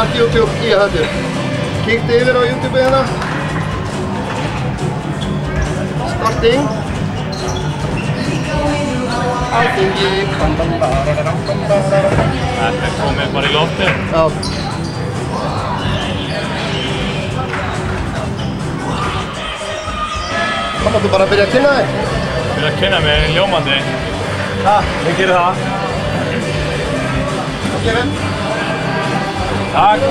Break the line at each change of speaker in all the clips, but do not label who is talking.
lagt YouTube í höllu. Kíktu yfir á YouTube hérna. Starting. Alþingi.
Þetta komið bara í lofti.
Já. Þá máttu bara byrja að kynna þig.
Byrja að kynna mig ljómandi. Ég gerir það. Takk.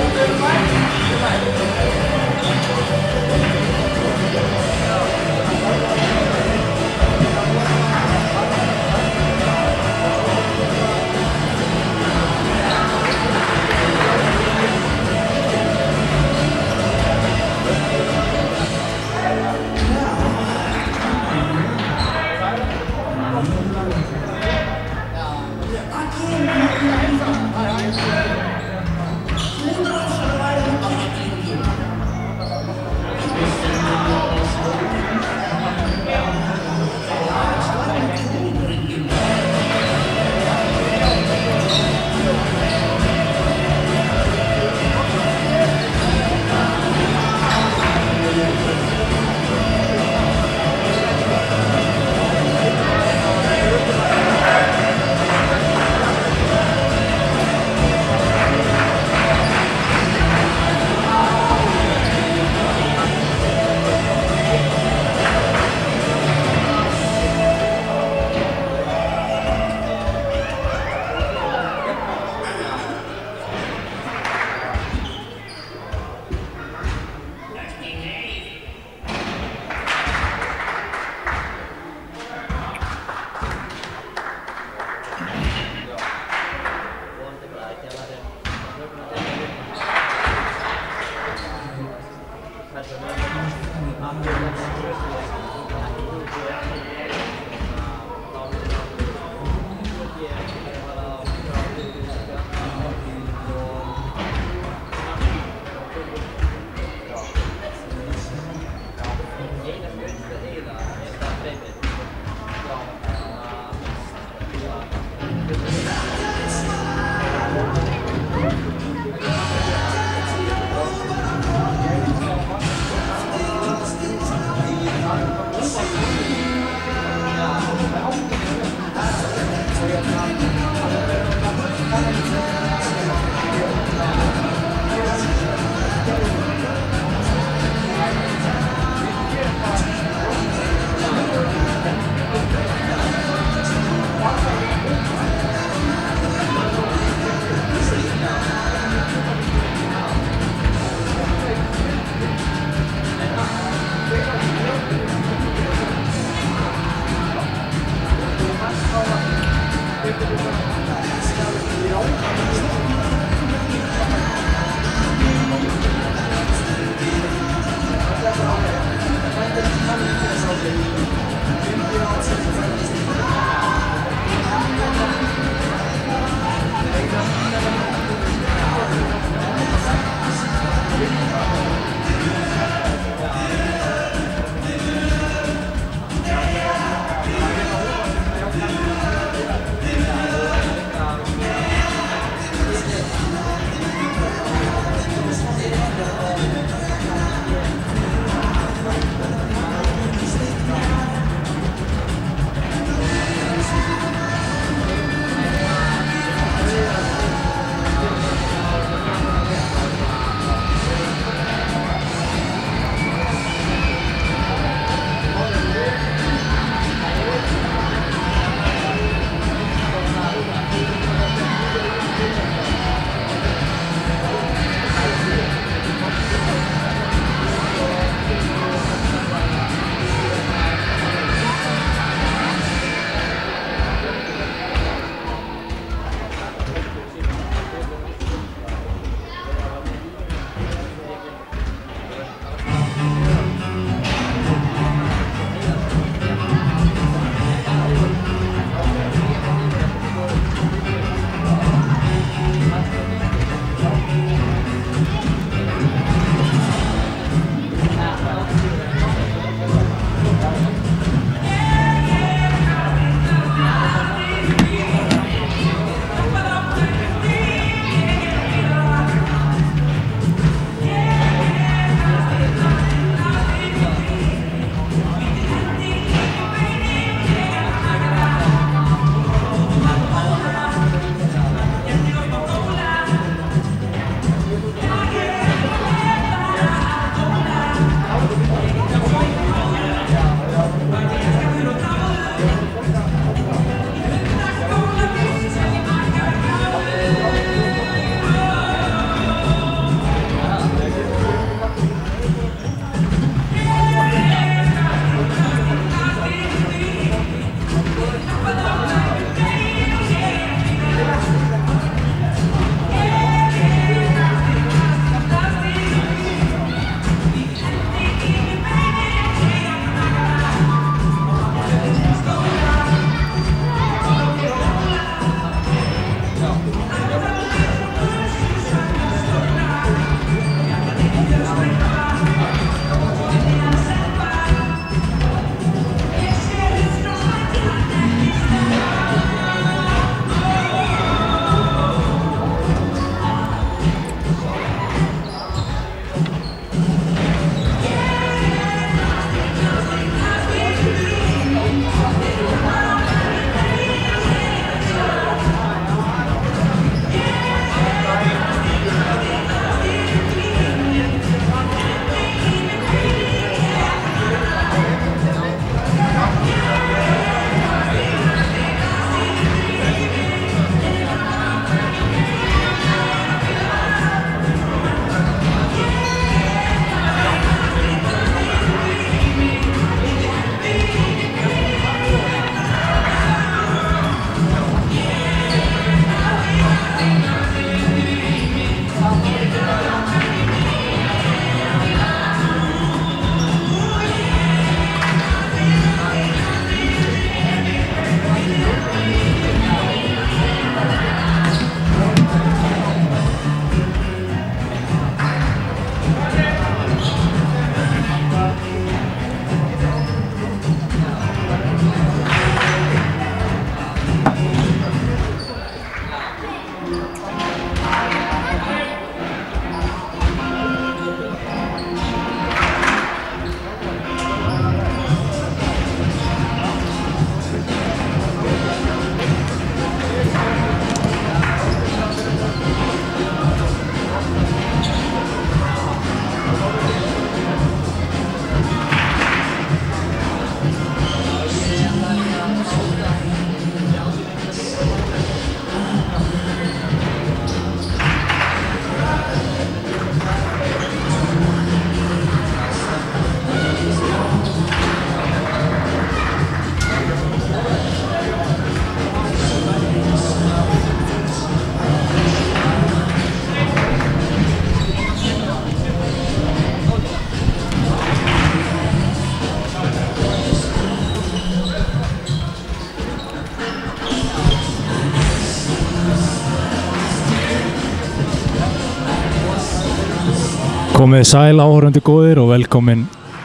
Komið sæl áhorfendur góðir og velkomin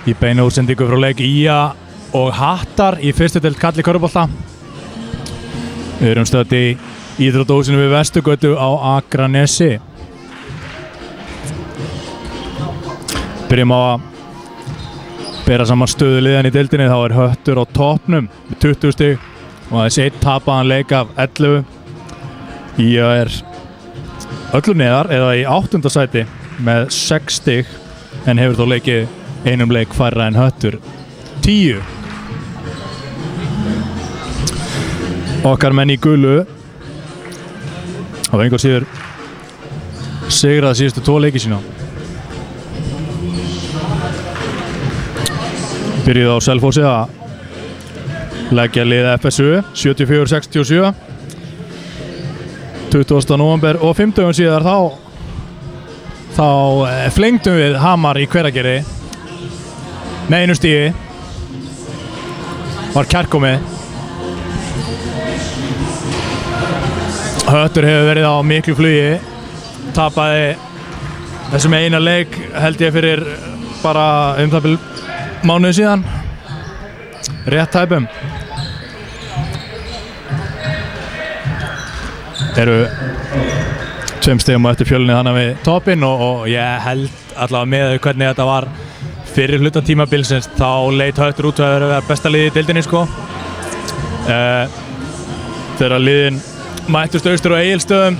í beina útsendingu frá leik IA og Hattar í fyrstu deild karla í körfubolta. Við erum stödd í íþróttahúsinu við Vesturgötu á Akranesi. Byrjum á að bera saman stöðuliðan í deildinni. Þá Höttur á toppnum með 20 stig og aðeins einn tapaðan leik af 11. IA öllu neðar eða í 8. sæti með 6 stig en hefur þó leikið einum leik færra en Höttur 10. Okkar menn í gulu hafa engu síður sigrað síðustu 2 leiki sína. Byrjuð á Selfossi að leggja liða FSU 74-67 20. nóvember og 5 dögum síðar þá flengdum við Hamar í Hveragerði með 1 stigi. Var kærkomið. Höttur hefur verið á miklu flugi, tapaði þessum eina leik held ég fyrir bara það bil mánuði síðan, rétt tæpum. Eru 2 stigum á eftir Fjölni þannig við toppinn og ég held allavega með hvernig þetta var fyrir hluta tímabilsins þá leit Höttur út að vera besta liðið í deildinni sko. Þegar liðin mættust austur á Egilsstöðum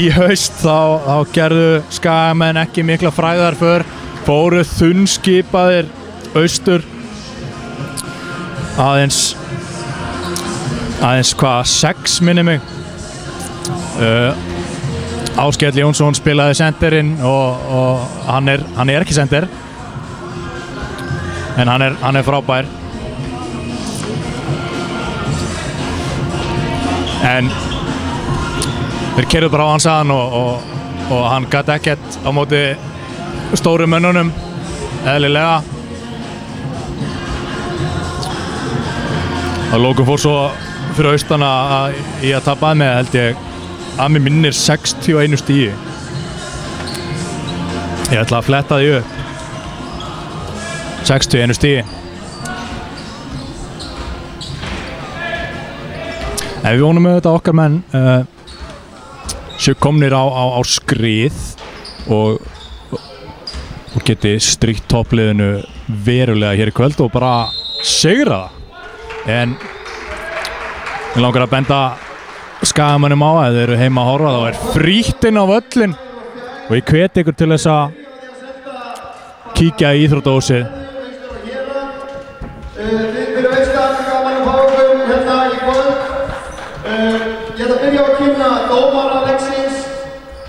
í haust þá gerðu Skagamenn ekki mikla frægðarför, fóru þunnskipaðir austur aðeins hvað 6 minni mig. Áskell Jónsson spilaði senterinn og hann er ekki senter en hann er frábær. En þeir keyrðu bara á hans aðan og hann gat ekkert á móti stóru mönnunum eðlilega. Að lokum fór svo fyrir austana í að tapaði með held ég að mér minnir 61 stigi. Ég ætla að fletta því upp. 61 stigi. En við vonum auðvitað okkar menn séu komnir á skrið og geti stríkt toppliðinu verulega hér í kvöld og bara sigra það. En ég langar að benda Skagamönnum á að þeir eru heima að horfa, þá frítt inn á völlin og ég hvet ykkur til þess að kíkja í íþróttahúsið.
Þið fyrir veistar, gaman að fá okkur hérna í kvöld. Ég ætla að byrja á að kynna dómara leiksins,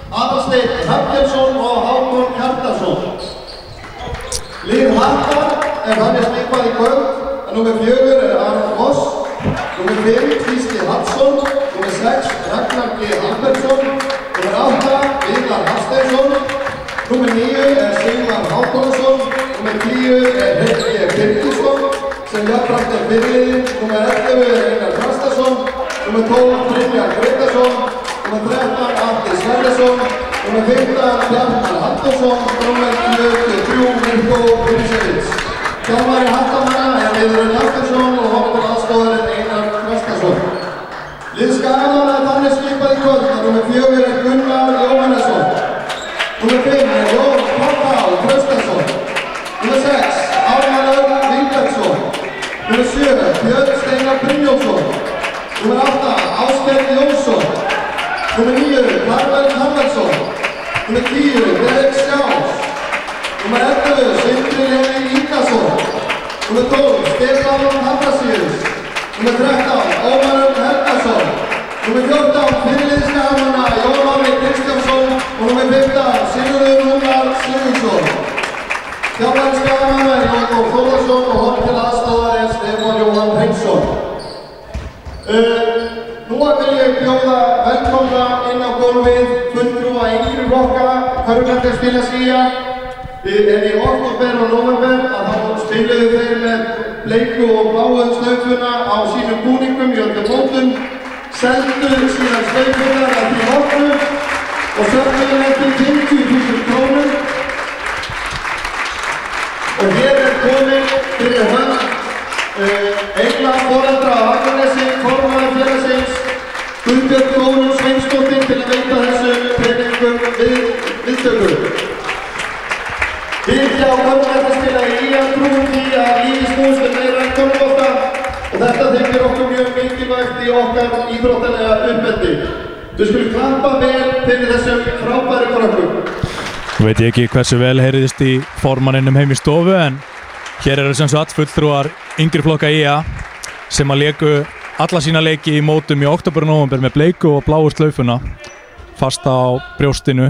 Aðalsteinn Hrafnkelsson og Hákon Hjartarson. Lið Hattar þannig skipað í kvöld. Númer 4 Aron Voss, númer 5 Gísli Hallsson, númer 6 Ragnar G. Albertsson, númer 8 Viðar Hafsteinsson, númer 9 Sigmar Hákonarsson, númer 10 Helgi Birgisson sem jafnframt fyrirliði, númer 11 Einar Þrastason, númer 12 Brynjar Gretarsson, númer 13 Andi Sverrisson, númer 15 Bjarnar Halldórsson, númer 23 Mirko Burisevic. Þjálfari Hattamanna Viðar Hafsteinsson og hópur aðstoðarinn Einar Þrastason. Lið Skagamanna þannig skipað í kvöld að númer 4 Gunnar Jóhannesson, númer 5 Jón Páll Traustason, númer 6 Ármann Örn Vilbergsson, númer 7 Björn Steinar Brynjólfsson, númer 8 Áskell Jónsson, númer 9 Karvel Haraldsson, númer 10 Derek Skjáls, númer 11 Sindri Lemi Ingason, númer 12 Stefán Hafnasíus, númer 13 Ómar Örn Helgason, númer 14 fyrirliði Skagamanna Jón Máni Kristjánsson og númer 15 Sigurður Rúnar Sigurðsson. Þjálfari Skagamanna Jón Þór Þórðarsson og honum til aðstoðarinn Stefán Jóhann Hreinsson. Nú vil ég bjóða velkomna inn á gólfið fulltrúa yngri flokka körfuboltaspila IA. En í október og nóvember þá spiluðu þeir með bleiku og bláu slaufuna á sínum búningum í öllum mótum, seldu síðan slaufunar að því hóknu og söfnuðu eftir 50.000 krónum komin fyrir hönd Engla foreldra á Akranesi, formaður félagsins Guðbjörg Þórunn Sveinsdóttir til að veita þessum peningum viðtöku. Við hjá Körfuboltaskélagi IA trúum því að lífið snúist meira en körfubolta og þetta þykir okkur mjög mikilvægt í okkar íþróttalega uppeldi. Við skulum klappa vel fyrir þessum frábæri krökkum.
Nú veit ég ekki hversu vel heyriðist í formanninum heim í stofu en hér eru sem sagt fulltrúar yngri flokka IA sem að léku alla sína leiki í mótum í október og nóvember með bleiku og bláu slaufuna fasta á brjóstinu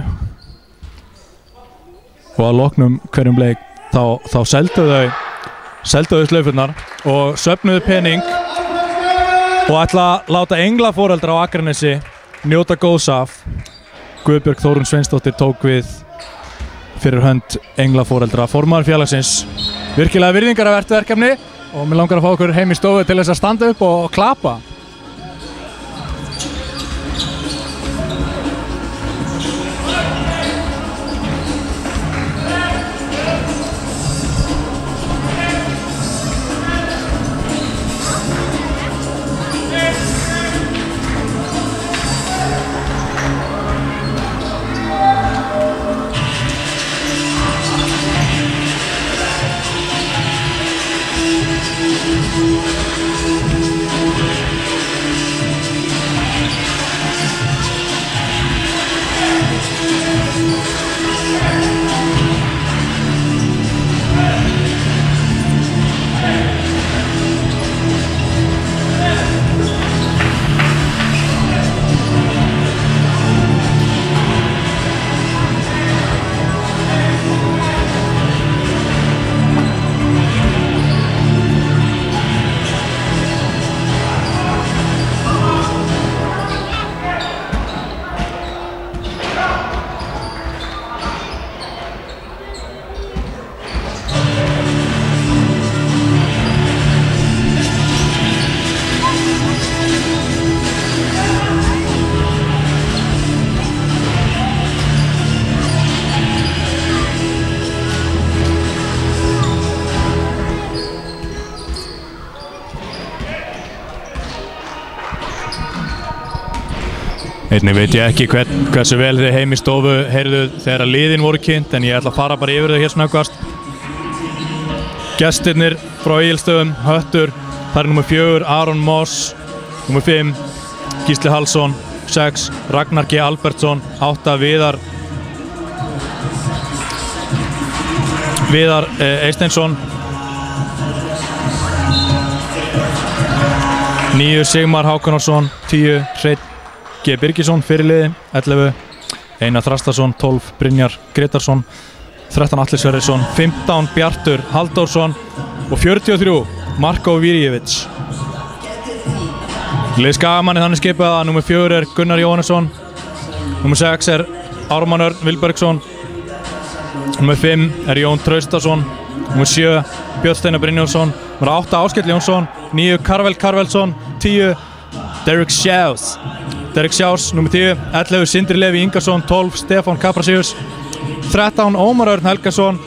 og að loknum hverjum leik þá seldu þau slaufunar og söfnuðu pening og ætla að láta Engla foreldra á Akranesi njóta góðs af. Guðbjörg Þórunn Sveinsdóttir tók við fyrir hönd Engla foreldra, formaður félagsins. Virkilega virðingarvert verkefni og mér langar að fá okkur heim í stofu til þess að standa upp og klappa. Einnig veit ég ekki hversu vel þið heim í stofu heyrðu þegar liðin voru kynnt en ég ætla að fara bara yfir þau hér snöggvast. Gestirnir frá Egilsstöðum, Höttur, það er nummer 4 Aron Moss, nummer 5 Gísli Hallsson, 6 Ragnar G. Albertsson, 8 Viðar Eysteinsson, 9 Sigmar Hákonarsson, 10 Hreinn G. Birgisson fyrirliði, 11 Einar Þrastarsson, 12 Brynjar Gretarsson, 13 Atli Sverrisson, 15 Bjartur Halldórsson og 43 Marko Virjevic. Lið Skagamanni þannig skipað að nummer 4 er Gunnar Jóhannesson, nummer 6 er Ármann Örn Vilbergsson, nummer 5 er Jón Traustason, nummer 7 Björn Steinar Brynjólfsson, nummer 8 Áskell Jónsson, 9 Karvel Karvelsson, 10 Derek Sjárs, nummer 10, 11 Sindri Levi Ingarsson, 12 Stefán Kaprasíus, 13 Ómar Örn Helgason,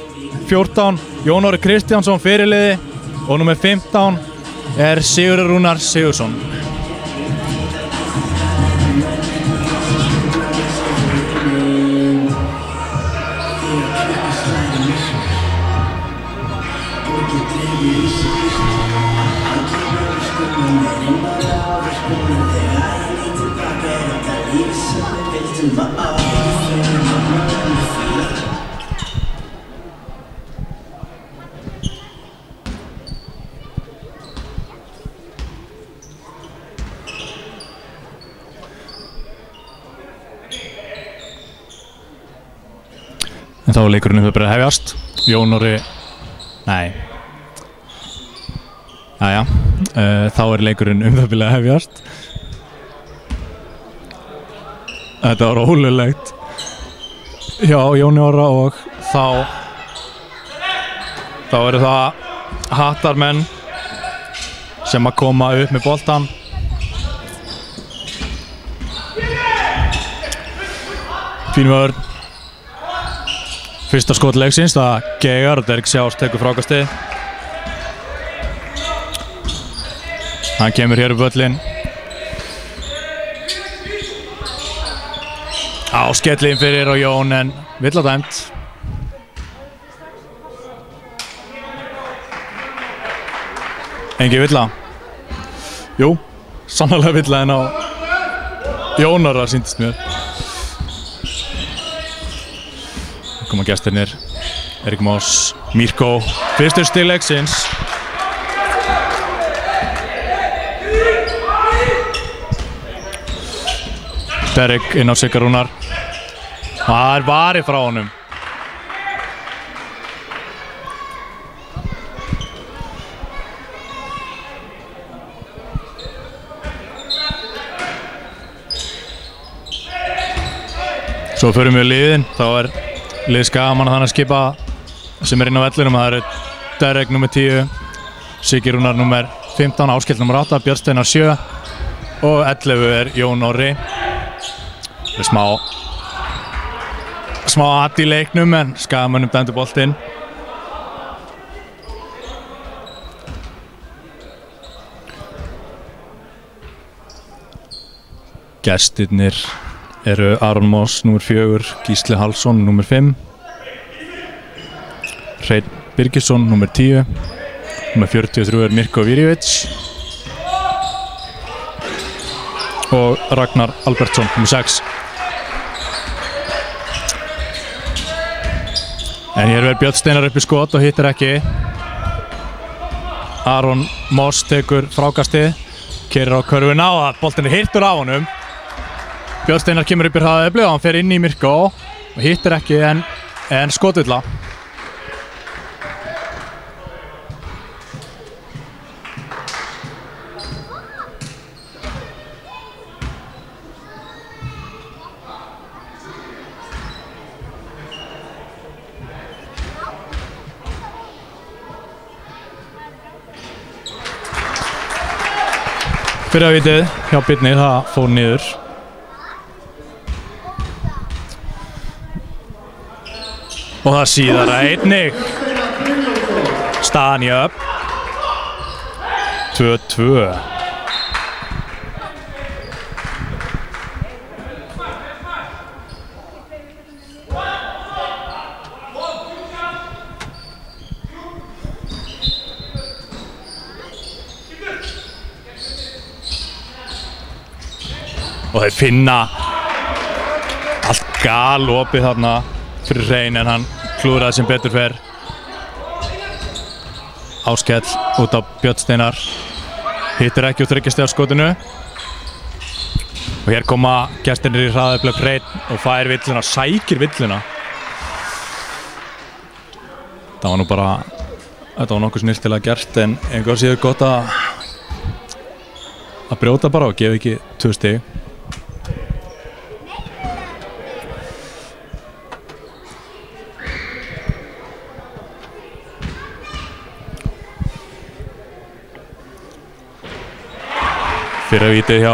14 Jón Orri Kristjánsson fyrirliði og nummer 15 er Sigurður Rúnar Sigursson. En þá er leikurinn um það byrjað að hefjast. Jón Orri... Nei. Jæja. Þá er leikurinn um það byrjað að hefjast. Þetta var ólulegt hjá Jóni Orra og þá eru það hattarmenn sem að koma upp með boltan. Fín vörn. Fyrsta skot leiksins, það Gegar og Derek Sjárs tekur frákastið. Hann kemur hér upp völlinn. Skellin fyrir og Jón en villa dæmt. Engi villa. Jú, sannarlega villa en á Jónara sýndist mér. Koma gestirnir. Erik Moss, Mirko, fyrstur stig leiksins. Derek inn á Sigga Rúnar. Það varið frá honum. Svo förum við liðin. Þá lið Skagamanna þannig að skipa sem inn á vellinum. Það Derek nr. 10, Siggi Rúnar nr. 15, Áskell nr. 8, Björn Steinar 7 og 11 Jón Orri. Smá add í leiknum en Skagamönnum dæmdu boltinn. Gestirnir eru Aron Moss nr. 4, Gísli Hallsson nr. 5, Hreinn Birgisson nr. 10, nr. 43 Mirko Virjevic og Ragnar Albertsson nr. 6. En hér verður Björn Steinar upp í skot og hittir ekki. Aron Moss tekur frákastið, keyrir á körfuna og boltinn hirtur á honum. Björn Steinar kemur upp í hraðaefli og hann fer inn í Mirko og hittir ekki en skotvilla. Fyrra vitið hjá Birni, það fór niður. Og það síðara einnig. Staðan jöfn. 2-2. Og þeir finna allt galopið þarna fyrir Hrein en hann klúðraði sem betur fer. Áskell út á Björn Steinar. Hittir ekki úr 3 stiga skotinu. Og hér koma gestirnir í hraðaefli Hrein og fær villuna, sækir villuna. Það var nú bara, þetta var nokkuð snyrtilega gert en einhver síður gott að brjóta bara og gefa ekki 2 stig. Fyrra vítið hjá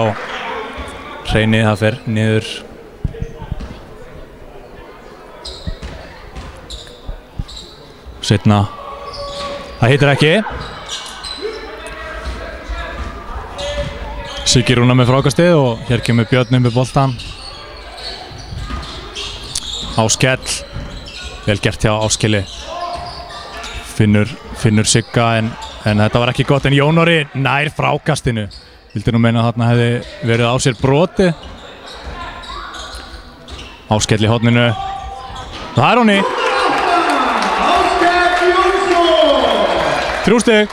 Hreini, það fer niður. Seinna, það hittir ekki. Siggi Rúnar með frákastið og hér kemur Björn með boltan. Áskell, vel gert hjá Áskelli. Finnur Sigga en þetta var ekki gott en Jón Orri nær frákastinu. Vildi nú meina að þarna hefði verið á sér broti. Áskell í horninu. Það er honni.
Áskell Jónsson!
3 stig.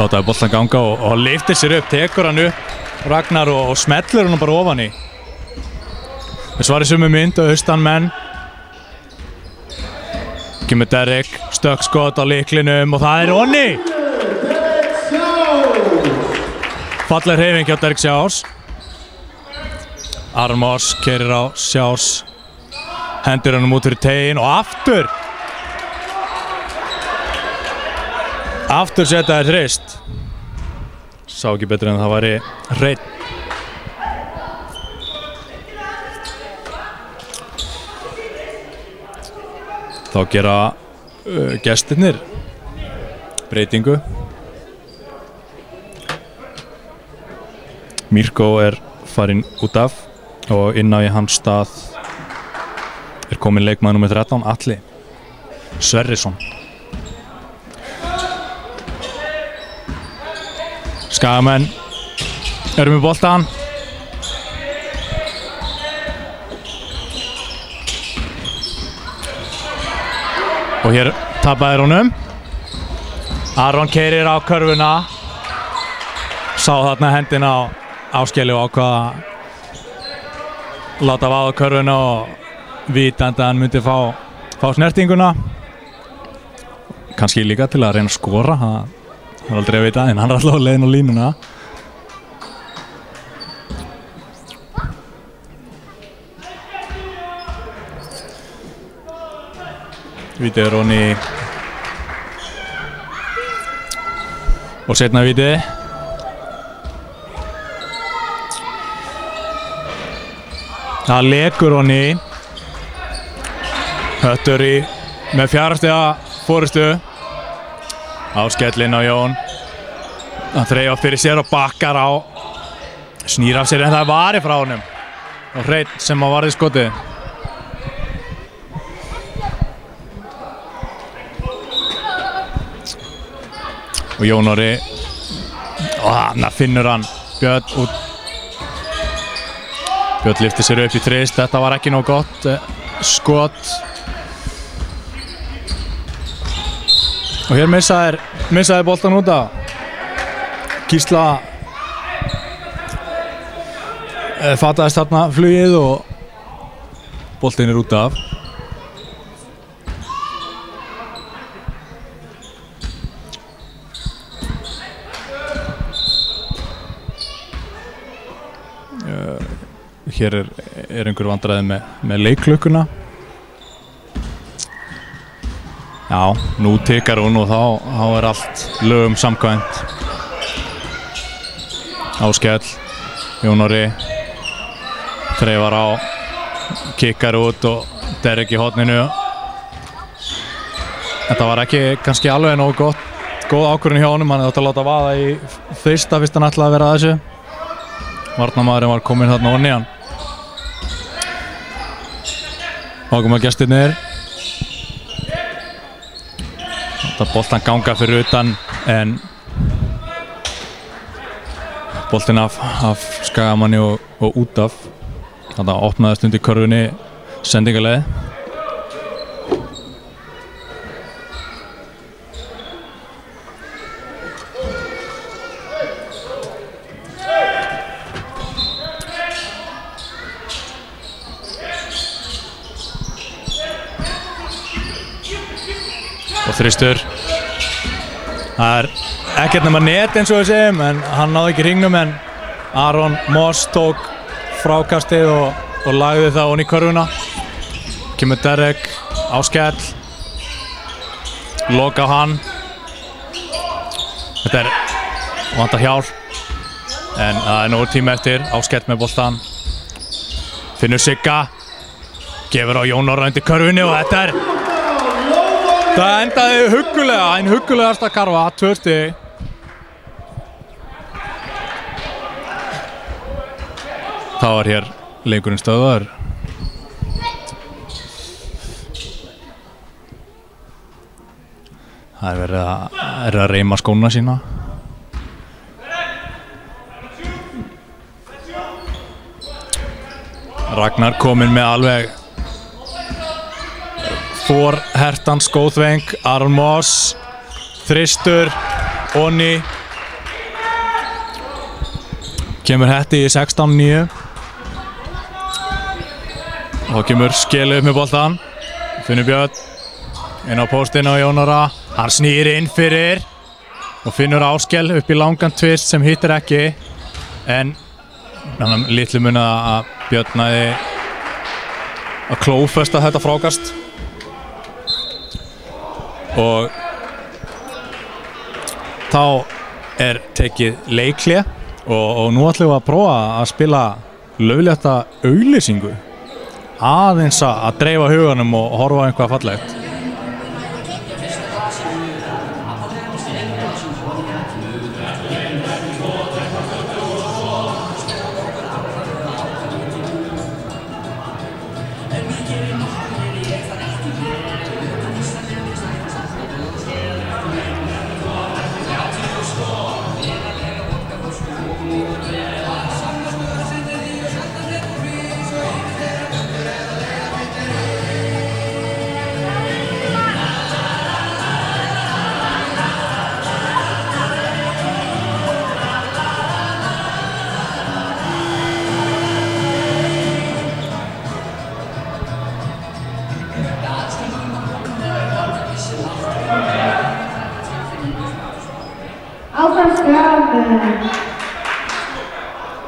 Látaði boltan ganga og lyftir sér upp, tekur hann upp Ragnar og smellur hann bara ofan í. Með svari sumu mynd og austan menn. Kemur Derek, stökkskot á lyklinum og það er honni! Falleg hreyfing hjá Derek Sjás. Aron Moss keyrir á Sjás. Hendir hann út fyrir tegin og aftur! Aftur setja þær þrist. Sá ekki betur en það væri Hreinn. Þá gera gestirnir breytingu. Mirko farinn út af og inn á í hans stað komin leikmaður númer 13, Atli Sverrisson. Skagamenn eru með boltan. Og hér tapaði honum. Aron keyrir á körfuna. Sá þarna hendina á Áskeli og ákvað að láta vaða körfuna og vitandi að hann myndi fá snertinguna. Kannski líka til að reyna að skora. Það er aldrei að vita, en hann er alltaf á leiðin á línuna. Vítið Róni og setna vítið. Það lekur Róni. Höttur með 4 stiga forystu. Áskellinn á Jón. Hann þreif fyrir sér og bakkar á. Snýr af sér en það var frá honum. Og Hreinn sem að varði skotið. Og Jón Orri, og hann finnur hann Björn út. Björn lyfti sér upp í þrist, þetta var ekki nóg gott skot. Og hér missaði boltan út af. Gísla fataðist þarna flugið og boltinn út af. Hér einhver vandræði með leikklukkuna. Já, nú tikkar hún og þá allt lögum samkvæmt. Áskell, Jón Orri þreifar á, kikkar út og Derek í horninu. Þetta var ekki kannski alveg nóg góð ákvörðun hjá honum. Hann átti að láta vaða í fyrst hann ætlaði að vera að þessu. Varnarmaðurinn var kominn þarna ofan í hann. Þá koma gestirnir. Þetta boltan ganga fyrir utan en boltinn af Skagamanni og út af. Þetta opnaðist undir körfunni sendingaleið. Og þristur. Það ekkert nema net eins og við segjum, en hann náði ekki hringnum, en Aron Moss tók frákastið og lagði það ofan í körfuna. Kemur Derek, Áskell, loka á hann. Þetta vantar hjálp, en það nógur tíma eftir. Áskell með boltan. Finnur Sigga, gefur á Jón Orra undir körfunni og þetta það endaði huggulega, ein huggulegasta karfa, 2 stig. Þá var hér leikurinn stöðvaður. Það er verið að reima skóna sína. Ragnar kominn með alveg forhertan skóðveng. Aron Moss, þristur, Oni. Kemur Hetti í 16-9. Og kemur Skeli upp með boltan. Finnur Björn inn á póstinn á Jón Orra. Hann snýr inn fyrir og finnur Áskell upp í langan tvist sem hittir ekki. En litlu mun að Björn næði að klófesta þetta frákast. Og þá tekið leikhlé og nú ætlum við að prófa að spila lauflétta auglýsingu. Aðeins að dreifa huganum og horfa á eitthvað fallegt.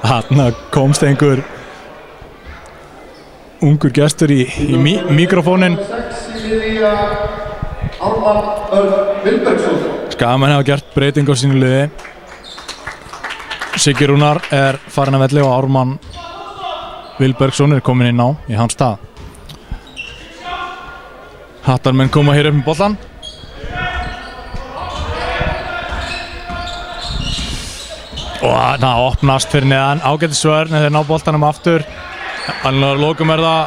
Þarna komst einhver ungur gestur í mikrofónin. Skagamenn hafa gert breyting á sínu liði. Siggi Rúnar er farin að velli og Ármann Vilbergsson er komin inn á í hans stað. Hattarmenn koma hér upp með boltan. Og það opnast fyrir neðan, ágætis vörn en þeir ná boltanum aftur. Alveg að lokum er það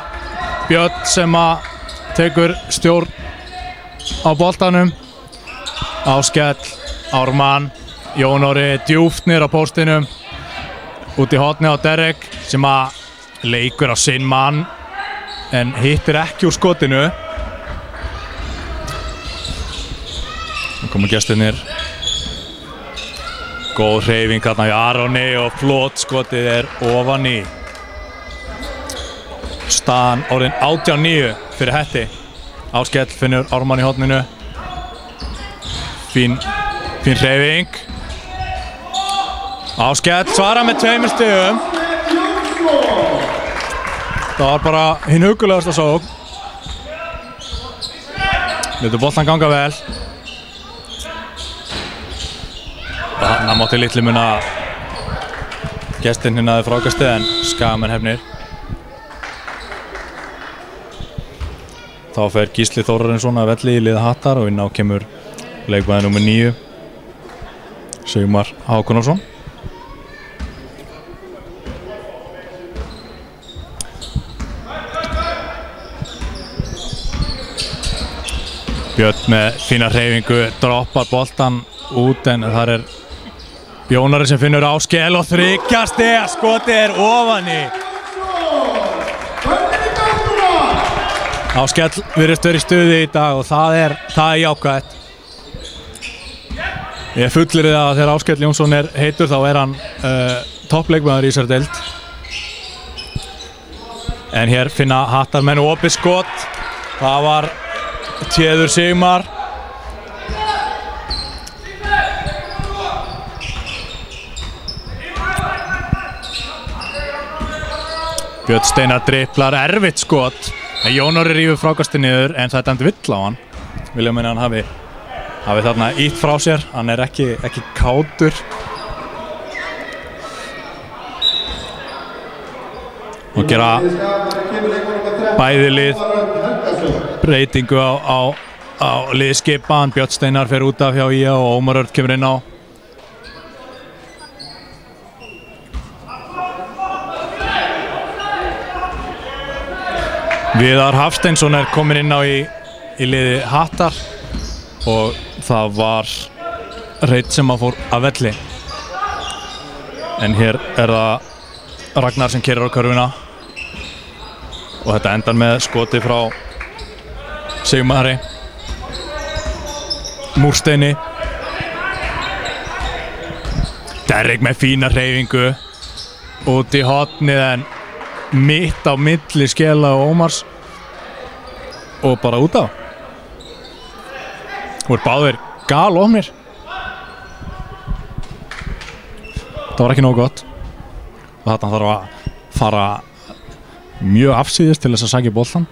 Björn sem að tekur stjórn á boltanum. Áskell, Ármann, Jón Orri djúpt niður á póstinum. Út í horni á Derek sem að leikur á sinn mann en hittir ekki úr skotinu. Nú koma gestirnir. Góð hreyfing þarna í Aroni og flott skotið er ofan í. Staðan orðin 18-9 fyrir Hetti. Áskell finnur Ármann í horninu. Fín hreyfing. Áskell svarar með 2 stigum. Það var bara hinn hugulegasta sókn. Létu boltan ganga vel. Það mátti litlu mun að gestinn hinnaði frákastið en Skagamenn hefnir. Þá fer Gísli Þórarinsson að velli í liði Hattar og inn á kemur leikmaður númer 9 Sigmar Hákonarsson. Björn með fína hreyfingu droppar boltan út en þar er Jón Orri sem finnur Áskell og þryggjast að skotið er ofan í. Áskell virðist verið í stuði í dag og það er jákvætt. Ég fullyri það að þegar Áskell Jónsson er heitur þá er hann toppleikmaður í þessari deild. En hér finna Hattarmenn opið skot. Það var Téður Sigmar. Björn Steinar driblar erfitt skot en Jón Orri rífur frákastið niður en það er dæmt vill á hann. Vilja meina hann hafi þarna ítt frá sér, hann er ekki kátur. Og gera bæði lið breytingu á liðskipan. Björn Steinar fer út af hjá IA og Ómar Örn kemur inn á. Viðar Hafsteinsson er komin inn á í liði Hattar og það var Reit sem að fór að velli. En hér er það Ragnar sem keyrir á körfuna og þetta endar með skoti frá Sigmari Múrsteini. Derek með fína hreyfingu út í hornið en mitt á milli Skela og Ómars og bara út á. Þú er báðir galofnir. Það var ekki nógu gott og þarna þarf að fara mjög afsíðist til þess að sækja boltan.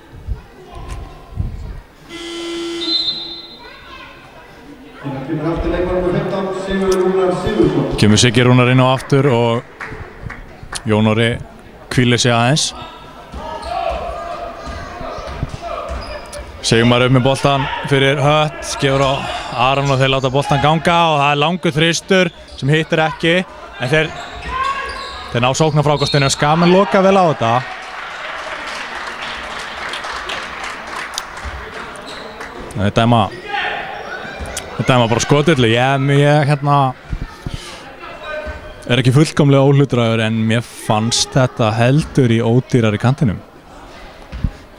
Kemur Siggi Rúnar inn á aftur og Jón Orri hvílir sig aðeins. Sigmar upp með boltan fyrir Hött, gefur á Aron og þeir láta boltan ganga og það er langur þristur sem hittir ekki en þeir ná sóknarfrákastinu og Skagamenn loka vel á þetta. Þetta er bara skotilli. Ég er ekki fullkomlega óhlutdrægur en mér fannst þetta heldur í ódýrari kantinum.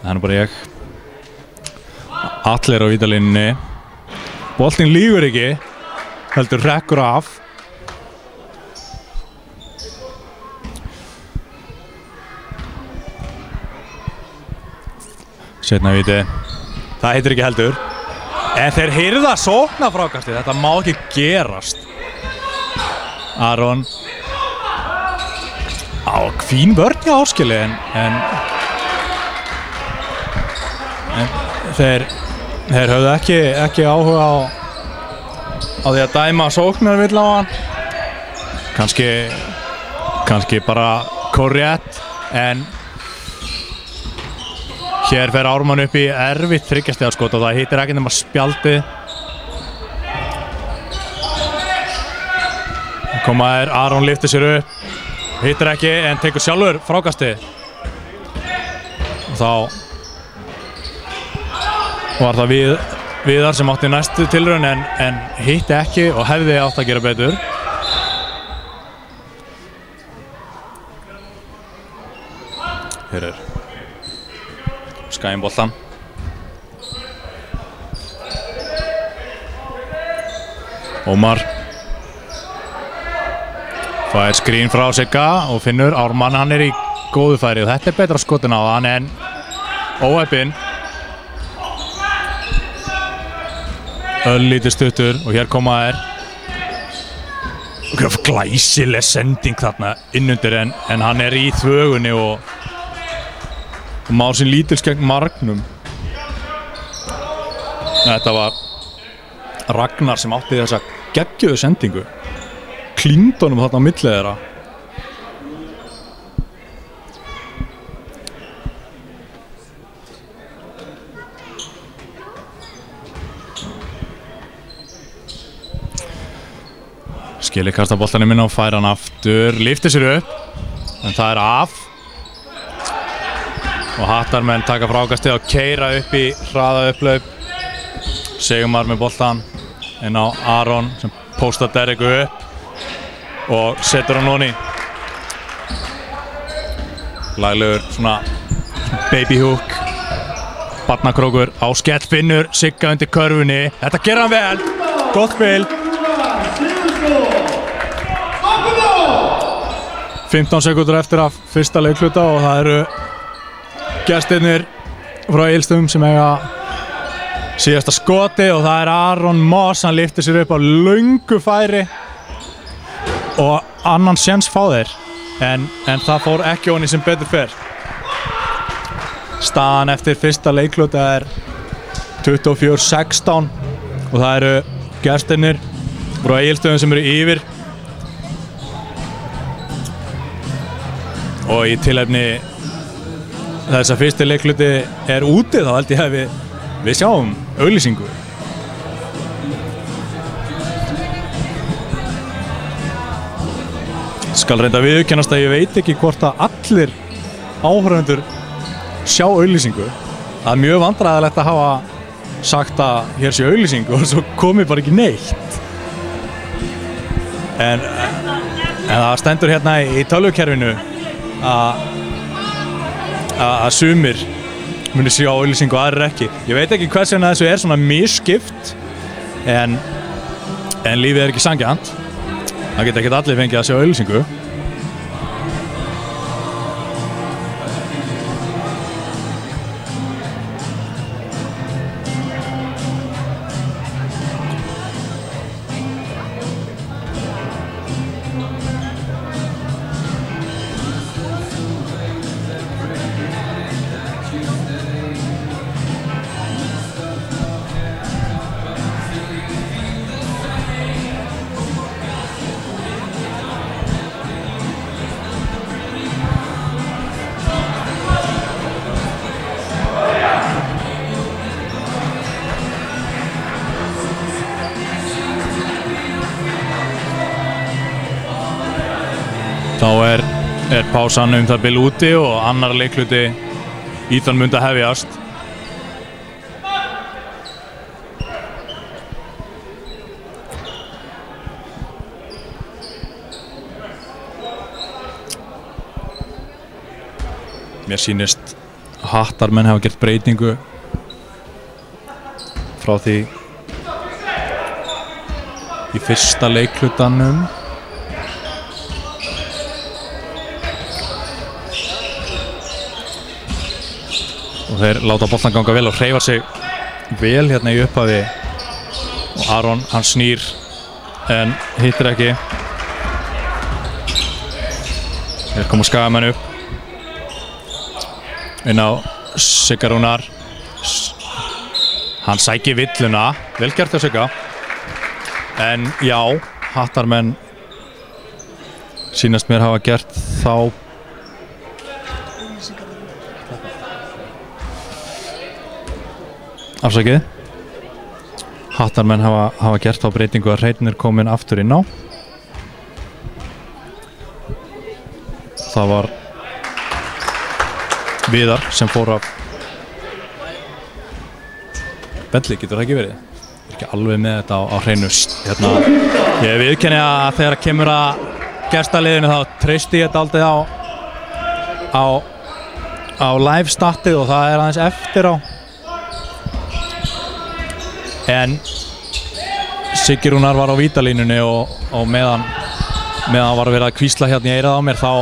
Það er bara ég. Allir á vítalínunni. Boltinn lýgur ekki, heldur hrekkur af. Seinna víti. Það heitir ekki heldur. En þeir hirða sóknarfrákastið, þetta má ekki gerast. Aron á fín vörn hjá Áskeli en þeir höfðu ekki áhuga á því að dæma sóknarvill á hann kannski bara korrétt en hér fer Ármann upp í erfitt þriggjastiga skot og það hittir ekki nema spjaldið. Komaðir, Aron lyftir sér upp, hittir ekki en tekur sjálfur frákastið. Og þá var það Viðar sem átti næstu tilraun en hitti ekki og hefði átt að gera betur. Hér Skaginn boltan. Ómar fær skrín frá Sigga og finnur Ármann, hann í góðu færi og þetta betra skotin á hann en óheppinn. Öllítið stuttur og hér koma glæsileg sending þarna innundir en hann í þvögunni og má sín lítils gegn margnum. Þetta var Ragnar sem átti þessa geggjöðu sendingu. Klíndi honum þarna á milli þeirra. Skili kastar boltanum inn og fær hann aftur, lyftir sér upp en það af og Hattarmenn taka frákastið og keyra upp í hraða upplaup. Sigmar með boltan inn á Aron sem póstar Derrick upp og setur hann onni. Laglegur svona baby hook, barnakrókur á skell, finnur Sigga undir körfunni. Þetta gerir hann vel, gott spil. 15 sekúndur eftir af fyrsta leikhluta og það eru gestirnir frá Egilsstöðum sem eiga síðasta skoti og það Aron Moss, hann lyftir sér upp á löngu færi og annan séns fá þeir en það fór ekki onni sem betur fer. Staðan eftir fyrsta leikhluta 24-16 og það eru gestirnir frá Egilsstöðum sem eru yfir. Og í tilefni þess að fyrsti leikhluti úti þá held ég að við sjáum auglýsingu. Skal reynda viðurkennast að ég veit ekki hvort að allir áhorfendur sjá auglýsingu. Það mjög vandræðalegt að hafa sagt að hér sé auglýsingu og svo komi bara ekki neitt. En það stendur hérna í tölvukerfinu að sumir muni sjá auglýsingu og aðrir ekki. Ég veit ekki hvers vegna þessu svona misskipt en lífið ekki sanngjarnt. Það geta ekki allir fengið að sjá auglýsingu. Þá er pásan það bil úti og annar leikhluti í þann mund að hefjast. Mér sýnist Hattarmenn hafa gert breytingu frá því í fyrsta leikhlutanum. Og þeir láta boltan ganga vel og hreyfa sig vel hérna í upphafi og Aron, hann snýr en hittir ekki. Hér koma Skagamenn upp inn á Sigga Rúnar. Hann sækir villuna, vel gert hjá Sigga. En já, Hattarmenn sýnast mér hafa gert þá afsakið. Hattarmenn hafa gert þá breytingu að Hreinn kominn aftur inn á. Það var Viðar sem fór af Bentley, getur það ekki verið? Ekki alveg með þetta á Hreinu. Hérna, ég viðurkenni að þegar kemur að gestaliðinu þá treysti ég þetta aldrei á live statið og það er aðeins eftir á. En Siggi Rúnar var á vítalínunni og meðan var verið að hvísla hérna í eyrað á mér þá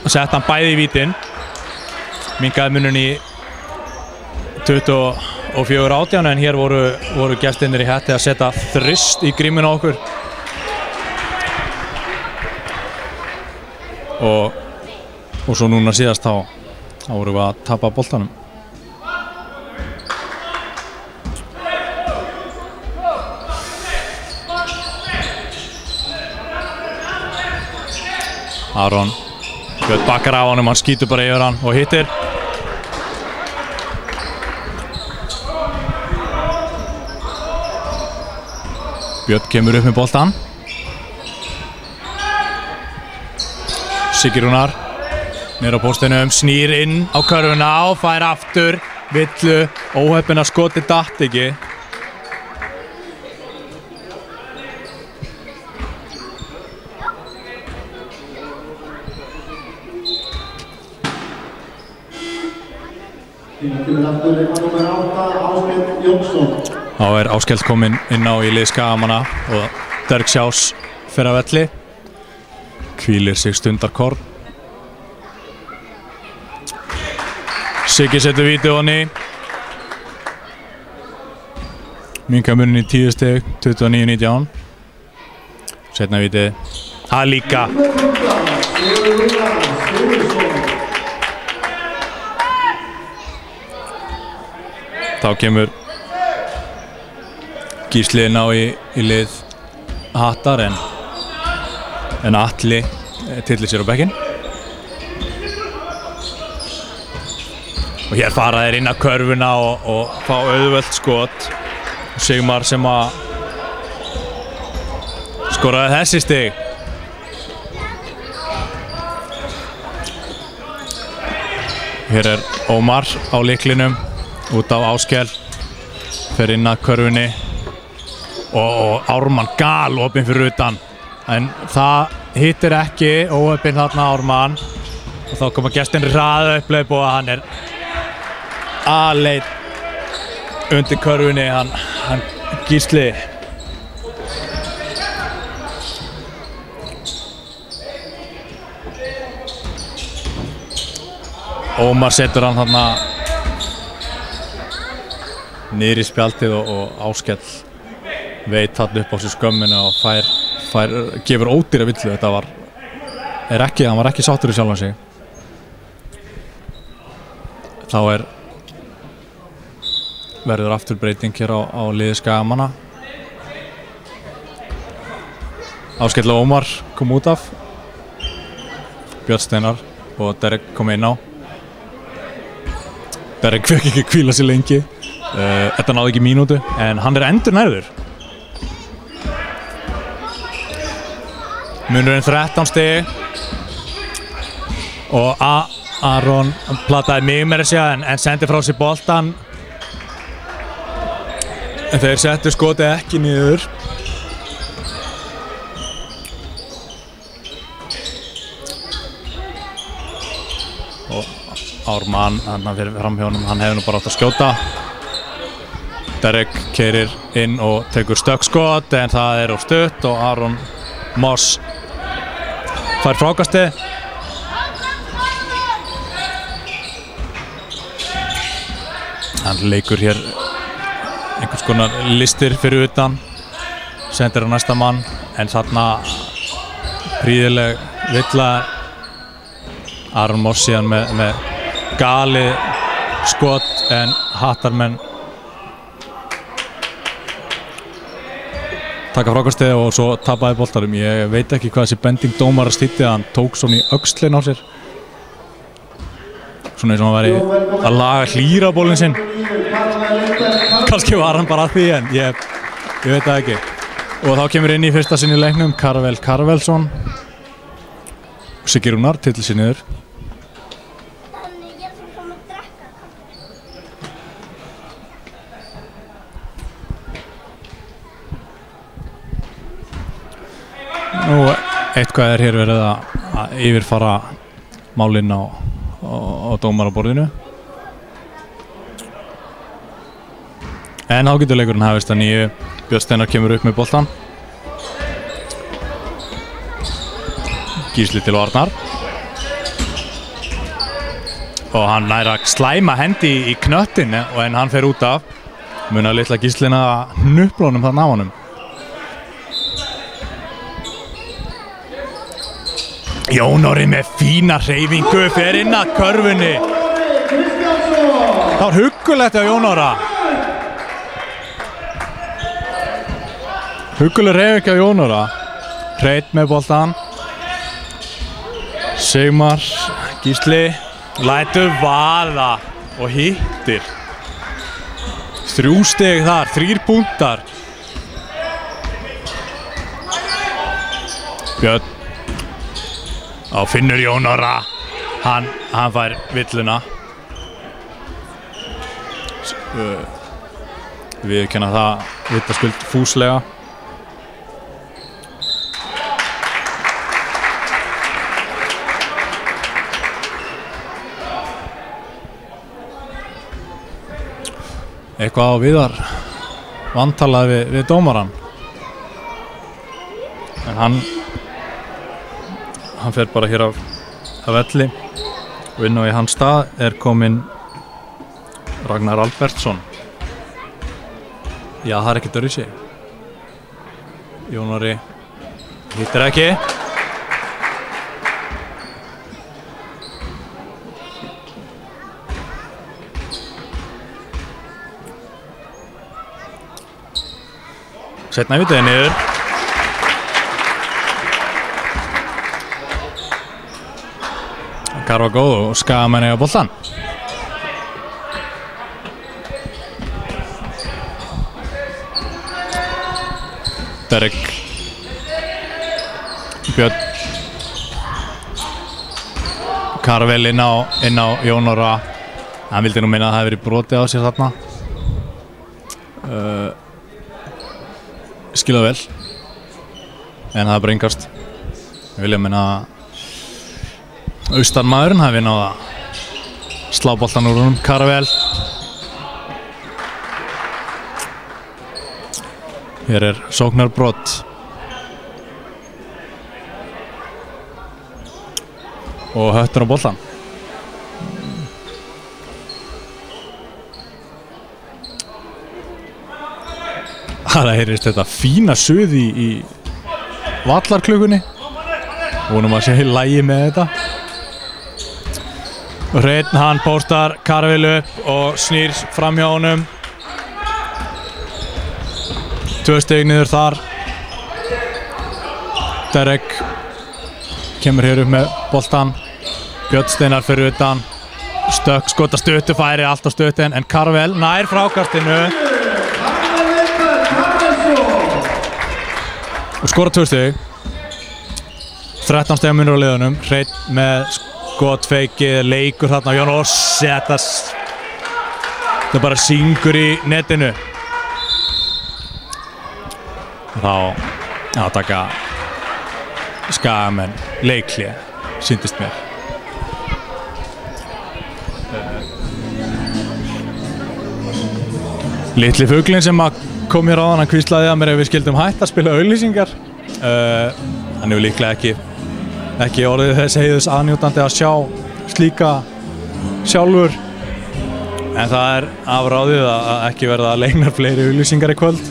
sett hann bæði í vítin. Minnkaði munun í 24-18 en hér voru gestirnir í hetti að setja þrist í gríminn á okkur. Og svo núna síðast þá vorum við að tapa boltanum. Aron Björn bakkar á honum, hann skýtur bara yfir hann og hittir. Björn kemur upp með boltan. Siggi Rúnar niður á póstinum, snýr inn á körfuna og fær aftur villu, óheppinn að skoti datt ekki. Þá er Áskell kominn inn á í lið Skagamanna og Derek Sjás fer af velli. Hvílir sig stundarkorn. Siggi setur víti honni. Minnka munin í 10 stig, 29-19. Setna víti. Það líka. Þá kemur Gísli inn á í lið Hattar en Atli tillir sér á bekkinn. Og hér fara þeir inn að körfuna og fá auðvelt skot. Sigmar sem að skoraði þessi stig. Hér er Ómar á lyklinum út á Áskell, fer inn að körfunni og Ármann gal opinn fyrir utan en það hittir ekki óheppinn þarna Ármann og þá koma gestin hraða upp og hann er aleinn undir körfunni, hann Gísli. Ómar setur hann þarna niður í spjaldið og Áskell veit þarna upp á sig skömmina og gefur ódýra villu. Þetta hann var ekki sáttur í sjálfan sig. Þá verður aftur breyting hér á liði Skagamanna. Áskell og Ómar kom út af. Björn Steinar og Derek kom inn á. Derek fekk ekki hvíla sig lengi. Þetta náði ekki mínútu en hann er endur nærður. Munurinn 13 stig og Aron plataði mig með þessi en sendi frá sér boltan. En þeir settu skotið ekki niður. Og Ármann, hann fyrir fram hjá honum, hann hefði nú bara átt að skjóta. Derek keyrir inn og tekur stökkskot en það er of stutt og Aron Moss fær frákastið. Hann leikur hér einhvers konar listir fyrir utan, sendir á næsta mann en þarna prýðileg villa Aron Moss síðan með gali skot en Hattarmenn taka frákastið og svo tapaði boltarum. Ég veit ekki hvað þessi bending dómara stýtti, hann tók svona í öxlinn á sér svona eins og hann væri að laga hlýrabólinn sinn. Kannski var hann bara að því en ég veit það ekki. Og þá kemur inn í fyrsta sinn í leiknum Karvel Karvelsson. Siggi Rúnar tillir sér niður. Nú, eitthvað hér verið að yfirfara málinn á dómaraborðinu. En þá getur leikurinn hafist að nýju. Björn Steinar kemur upp með boltan. Gísli til varnar. Og hann nær að slæma hendi í knöttin en hann fer út af. Muna litla Gíslina hnuplónum þarna á honum. Jón Orri með fína hreyfingu fer inn að körfunni. Það var huggulegt af Jón Orra. Hugguleg hreyfing af Jón Orra. Hreinn með boltan. Sigmar Gísli lætur vaða og hittir. 3 stig þar, 3 punktar. Björn á finnur Jón Orra, hann fær villuna. Við kenna það vitaskuld fúslega. Eitthvað á Viðar vandtalaði við dómaran. En hann fer bara hér af velli og inn á í hans stað kominn Ragnar Albertsson. Já, það ekkert öðru sig. Jón Orri hittir ekki. Setna vitið niður. Karva góð og Skagamenn eiga boltan. Derek Björn Karvel inn á Jón Orra. Hann vildi nú minna að það hefði verið brotið á sér þarna. Skilað vel en það bara yngast. Ég vilja minna að austanmaðurinn hafi náð að slá boltan úr honum. Karvel. Hér sóknarbrot. Og höttur á boltan. Það heyrist þetta fína suð í vallarklukkunni. Vonum að sé í lagi með þetta. Hreinn, hann póstar Karvel upp og snýr fram hjá honum. 2 stig niður þar. Derek kemur hér upp með boltan. Björn Steinar fyrir utan. Stökk skota stutufæri, allt á stutin en Karvel nær frákastinu. Og skora 2 stig. 13 stiga munur á liðunum. Hreinn með gott feikið, leikur þarna Jón Ors, þetta bara syngur í netinu. Þá taka Skagamenn leikhlé, sýndist mér. Litli fuglinn sem kom hér áðan, hann hvíslaði að mér ef við skildum hætt að spila auglýsingar. Hann hefur líklega ekki orðið þess heiðus aðnjótandi að sjá slíka sjálfur. En það afráðið að ekki verða leiknar fleiri auglýsingar í kvöld.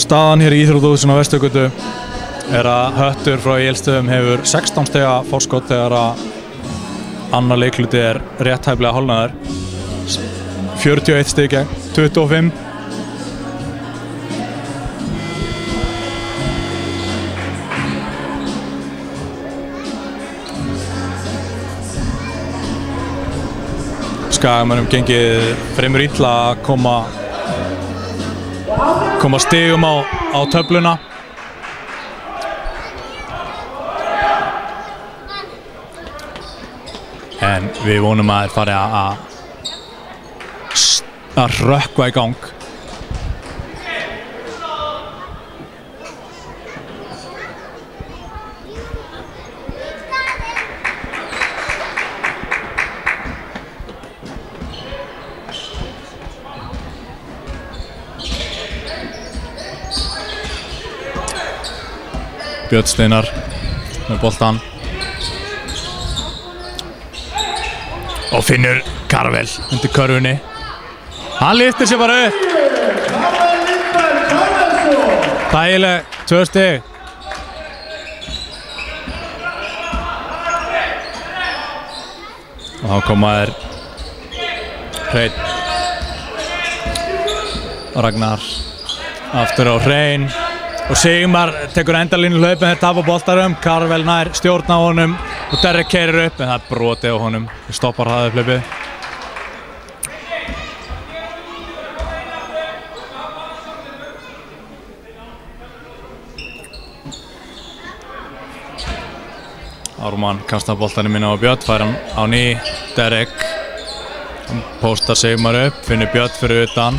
Staðan hér í Íþróttahúsinu á Vesturgötu er að Höttur frá Egilsstöðum hefur 16 stiga forskot þegar að annar leikluti er rétt hæflega hálfnaður. 41 stig gegn 25. Skagamönnum gengið fremur illa að koma stigum á töfluna. En við vonum að þeir fari að rökkva í gang. Björn Steinar með boltan og finnur Karvel undir körfunni. Hann lyftir sér bara upp. Þægileg 2 stig. Og þá koma þeir Hreinn Ragnar aftur á hrein. Og Sigmar tekur endalínu hlaup en þeir tapa boltarum. Karvel nær stjórn á honum og Derek keyrir upp en það er brotið á honum. Þeir stoppar hraðið hlaupið. Ármann kastar boltanum inn á Björn, fær hann á ný. Derek hann póstar Sigmar upp, finnur Björn fyrir utan.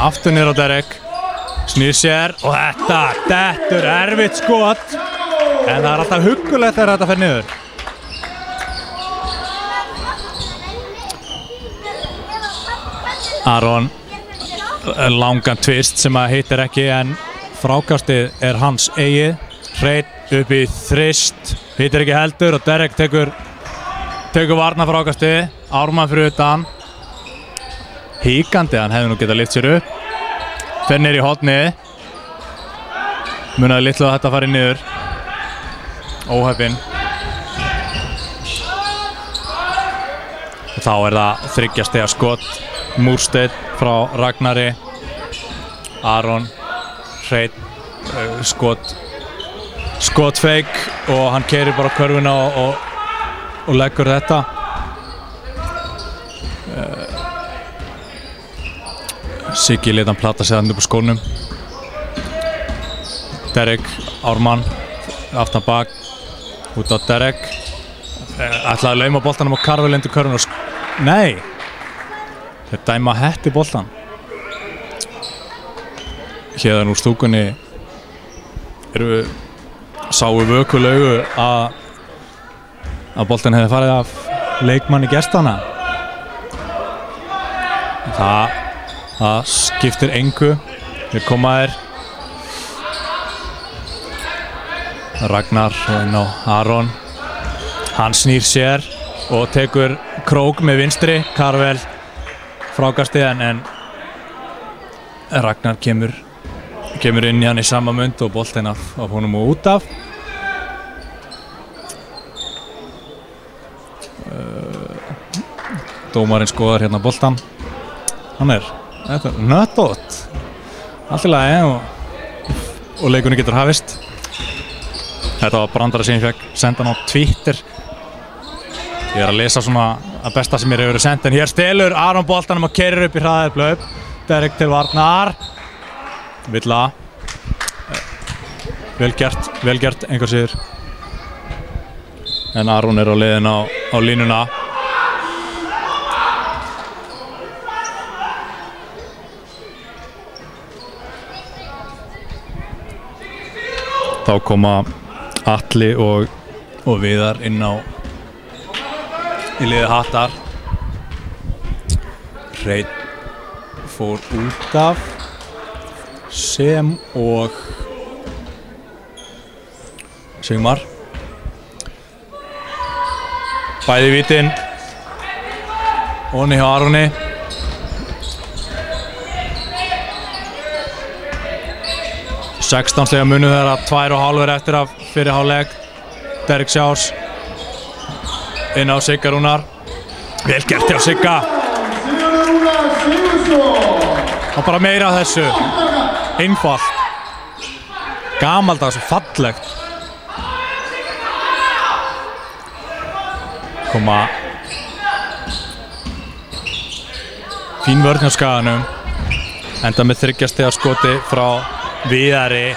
Aftur niður á Derek. Snýr sér og þetta dettur erfitt skot en það er alltaf huggulegt þegar þetta fer niður. Aron langan tvist sem að hittir ekki en frákastið er hans eigið. Hreinn upp í þrist, hittir ekki heldur og Derek tekur varna frákastið. Ármann fyrir utan. Híkandi, hann hefði nú getað lyft sér upp. Fer niður í hornið. Munaði litlu að þetta fari niður. Óheppinn. Og þá er það 3 stiga skot. Múrsteinn frá Ragnari. Aron Hreinn skotfeik og hann keyrir bara körfuna og leggur þetta. Siggi lét hann plata sig upp á skónum. Derek, Ármann, aftan bak, út á Derek. Ætlaði að lauma boltanum á Karvel undir körfuna. Nei! Þeir dæma hetti boltan. Héðan úr stúkunni sáu vökulaugu að boltan hefði farið af leikmanni gestana. Það skiptir engu. Hér koma þeir. Ragnar inn á Aron. Hann snýr sér og tekur krók með vinstri. Karvel frákastið en Ragnar kemur inn í hann í sama mund og boltinn af honum og út af. Dómarinn skoðar hérna boltan. Þetta er nöttótt. Allt í lagi og leikunni getur hafist. Þetta var brandara sem ég fekk sendan á Twitter. Ég er að lesa svona að besta sem mér hefur verið send en hér stelur Aron boltanum og keyrir upp í hraðið hlaup. Derek til varnar. Villa. Vel gert einhver síður. En Aron er á leiðin á línuna. Þá koma Atli og Viðar inn í liði Hattar. Hreinn fór út af sem og Sigmar. Bæði vítin onni hjá Aroni. 16 stiga munu þegar 2,5 eftir af fyrir hálfleik. Derek Sjás inn á Sigga Rúnar. Vel gert hjá Sigga. Og bara meira af þessu. Einfalt. Gamaldags og fallegt. Koma fín vörn hjá Skaganum. Enda með 3 stiga skoti frá Viðari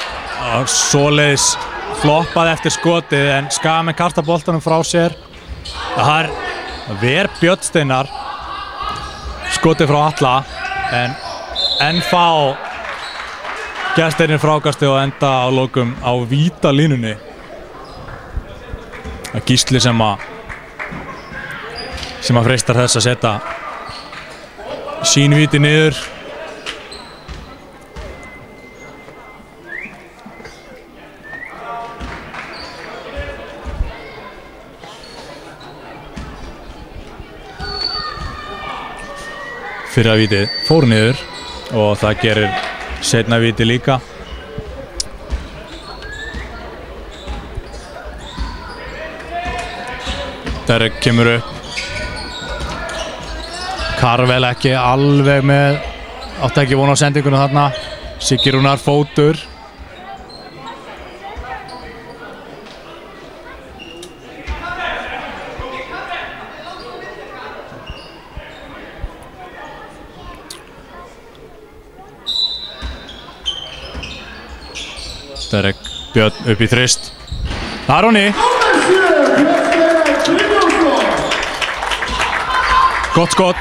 og svoleiðis floppað eftir skotið en Skagamenn kasta boltanum frá sér. Það ver Björnsteinar skotið frá Alla en fá gestirinn frákasti og enda á lokum á vítalínunni. Gísli sem að freistar þess að setja sín víti niður. Fyrra víti fór niður og það gerir seinna víti líka. Derek kemur upp. Karvel ekki alveg með, átti ekki von á sendingunum þarna. Siggi Rúnar fótur. Derek Björn upp í þrist. Aroni. Gott skot.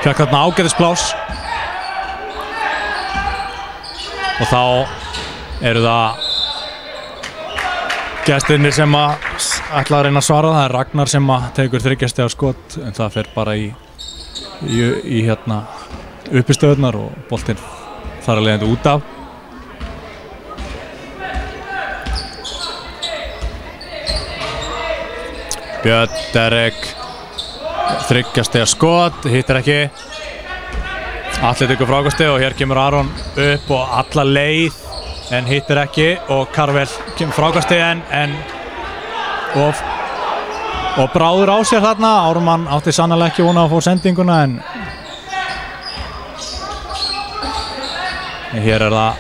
Fekk þarna ágætisplás. Og þá eru það gestirnir sem að ætla að reyna að svara. Það Ragnar sem að tekur 3 stiga skot en það fer bara í uppistöðunar og boltinn þar að leiðandi út af. Björn, Derek 3 stiga skot, hittir ekki. Allir tekur frákasti og hér kemur Aron upp og alla leið en hittir ekki og Karvel kemur frákasti og bráður á sér þarna. Ármann átti sannarlega ekki vona að fá sendinguna en hér er það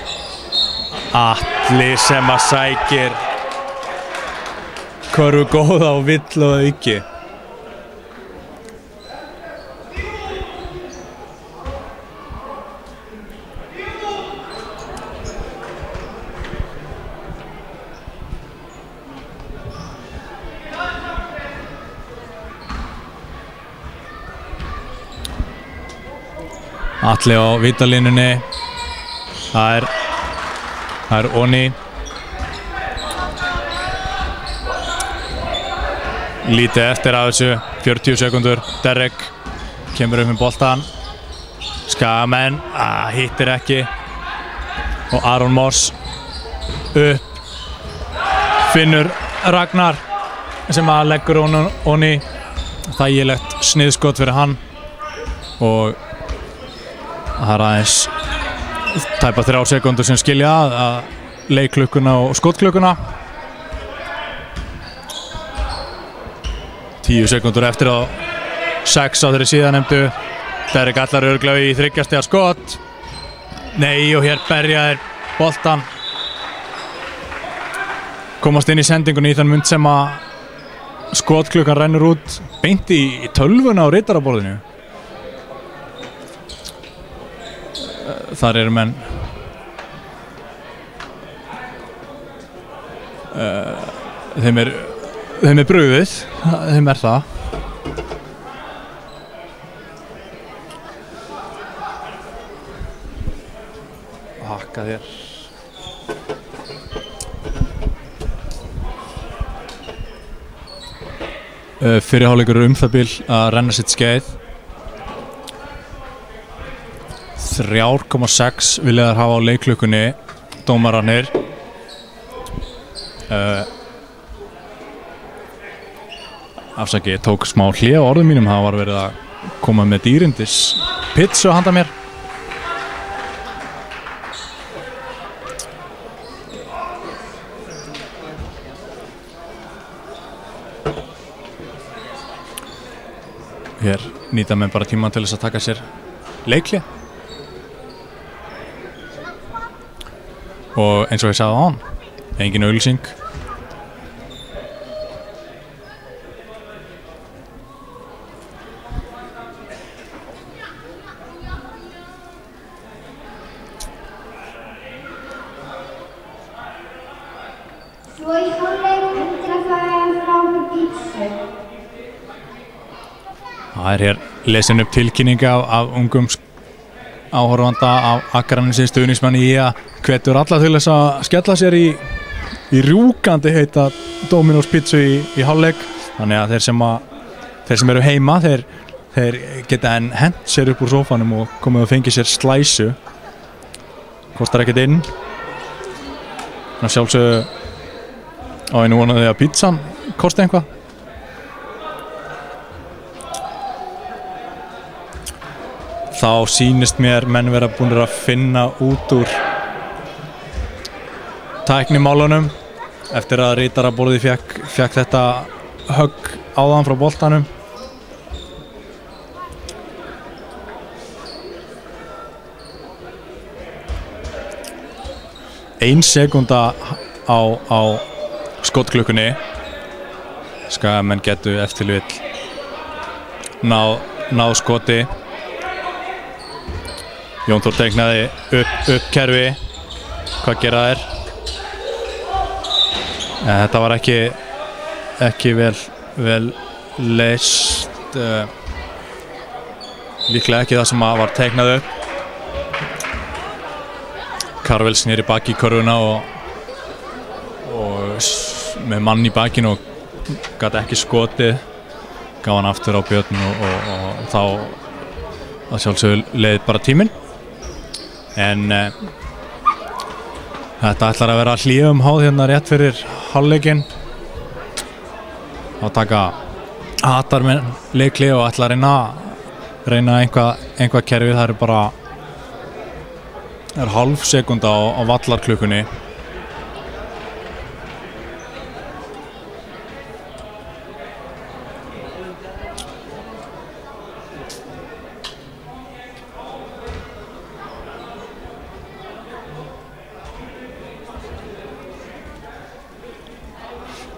Atli sem að sækir körfu góða og vill og auki. Atli á vítalínunni. Það er Oni. Lítið eftir af þessu, 40 sekúndur. Derek kemur upp með boltan. Skagamenn, hittir ekki. Og Aron Moss upp. Finnur Ragnar sem að leggur Oni. Þægilegt sniðskot fyrir hann. Og það er aðeins tæpa 3 sekúndur sem skilja að leikklukkuna og skotklukkuna. 10 sekúndur eftir á 6 á þeirri síðanemdu. Derek allar örugglega í 3 stiga skot. Nei, og hér berja þeir boltan. Komast inn í sendingunni í þann mund sem að skotklukkan rennur út beint í tölvuna á ritaraborðinu. Þar eru menn þeim er brugðið, þeim er það. Hakka þér. Fyrri hálfleikur það bil að renna sitt skeið. 3,6 vilja þær hafa á leikklukkunni, dómararnir. Afsakið, ég tók smá hlé á orðum mínum. Það var verið að koma með dýrindis pizza handa mér. Hér nýta menn bara tíma til þess að taka sér leikli. Og eins og ég sagði á hann, engin auglýsing.
Svo í hálfleik eftir að það frábær pítsu.
Það hér lesin upp tilkynninga af ungum áhorfanda af Akranessi stuðningsmanni í að hvetur alla til þess að skella sér í rjúkandi heita Domino's pítsu í hálfleik. Þannig að þeir sem eru heima, þeir geta hent sér upp úr sófanum og komið og fengið sér slæsu. Kostar ekkert inn. Þannig að sjálfsögðu á einu vonaði að pítsan kosti eitthvað. Þá sýnist mér menn vera búinir að finna út úr tæknimálunum eftir að ritaraborðið fékk þetta högg áðan frá boltanum. Ein sekúnda á skotklukkunni. Skagamenn getu eftir vill náð skoti. Jón Þór teiknaði upp kerfi. Hvað gera þær? Þetta var ekki vel leyst. Líklega ekki það sem var teiknað upp. Karvel snýri baki í körfuna og með mann í bakinu og gat ekki skotið. Gaf hann aftur á Björn og þá að sjálfsögðu leið bara tíminn. En þetta ætlar að vera hlýjum háð hérna rétt fyrir hálfleikinn. Þá taka Hatarmenn leikli og ætla að reyna eitthvað kerfið. Það er hálf sekúnda á vallarklukkunni.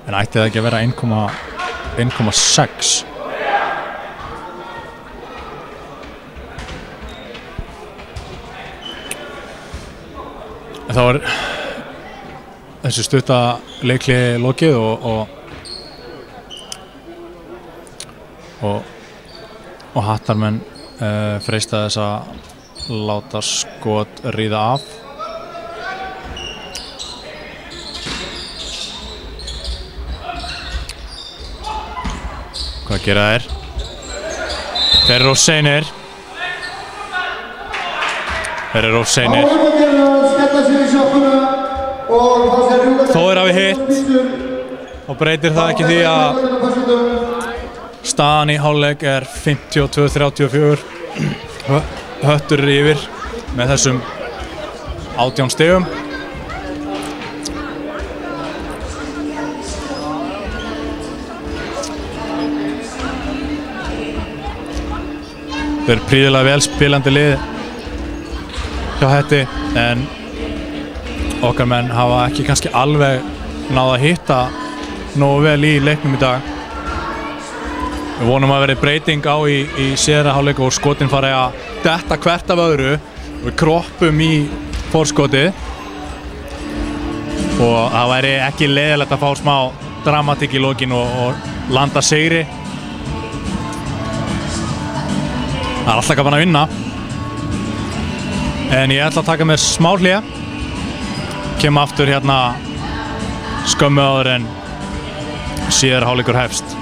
En ætti það ekki að vera 1,6. Þá er þessu stutta leikli lokið og Hattarmenn freista þess að láta skot ríða af. Hvað gera þær? Þeir eru of seinir. Þó hafi hitt og breytir það ekki því að staðan í hálfleik er 52-34. Höttur yfir með þessum 18 stigum. Þeir eru prýðilega vel spilandi lið hjá Hetti, en okkar menn hafa ekki kannski alveg náð að hitta nógu vel í leiknum í dag. Við vonum að verði breyting á í síðara hálfleik og skotin fari að detta hvert af öðru og við kroppum í forskotið og það væri ekki leiðilegt að fá smá dramatík í lokin og landa sigri. Það er alltaf gaman að vinna. En ég ætla að taka mér smá hlé. Kem aftur hérna skömmu áður en síðar hálfleikur hefst.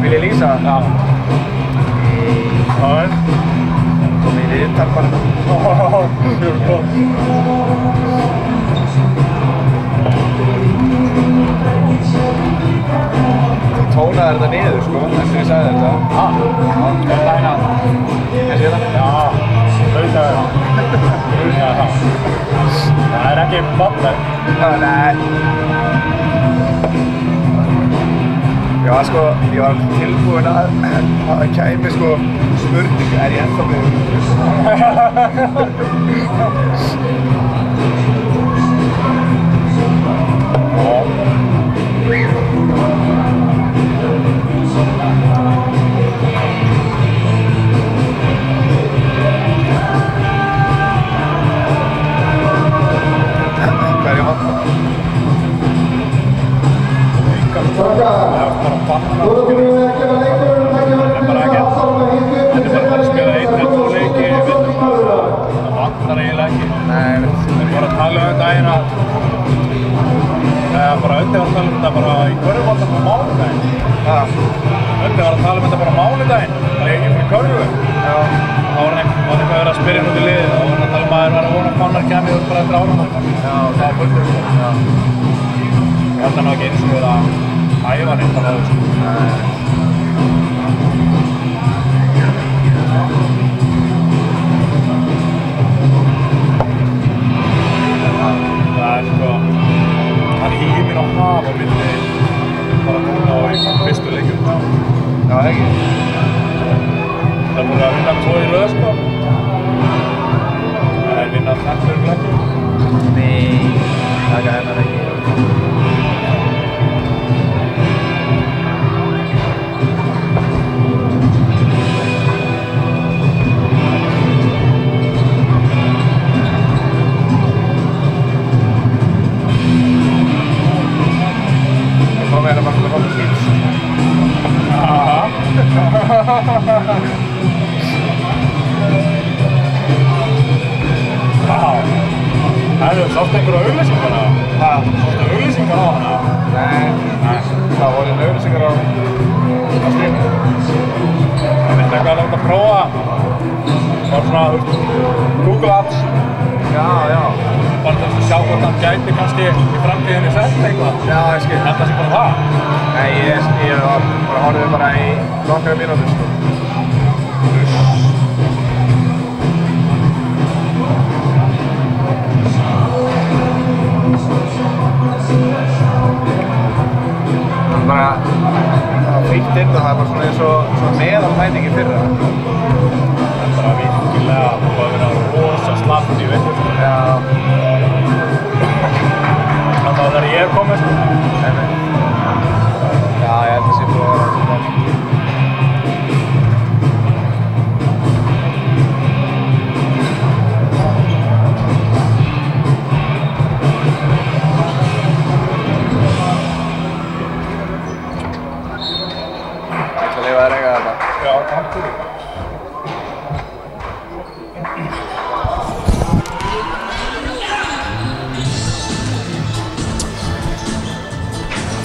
Vil ég lýsa?
Já.
Kom í viðtal bara.
Mjög gott.
Þú tónaði þetta niður, sko, eftir ég sagði þetta.
Þetta hérna.
Ég sé það?
Já, auðvitað. Það ekki fallegt.
Nei. Já, sko, ég var tilbúinn að það kæmi, sko, spurning, ég ennþá með?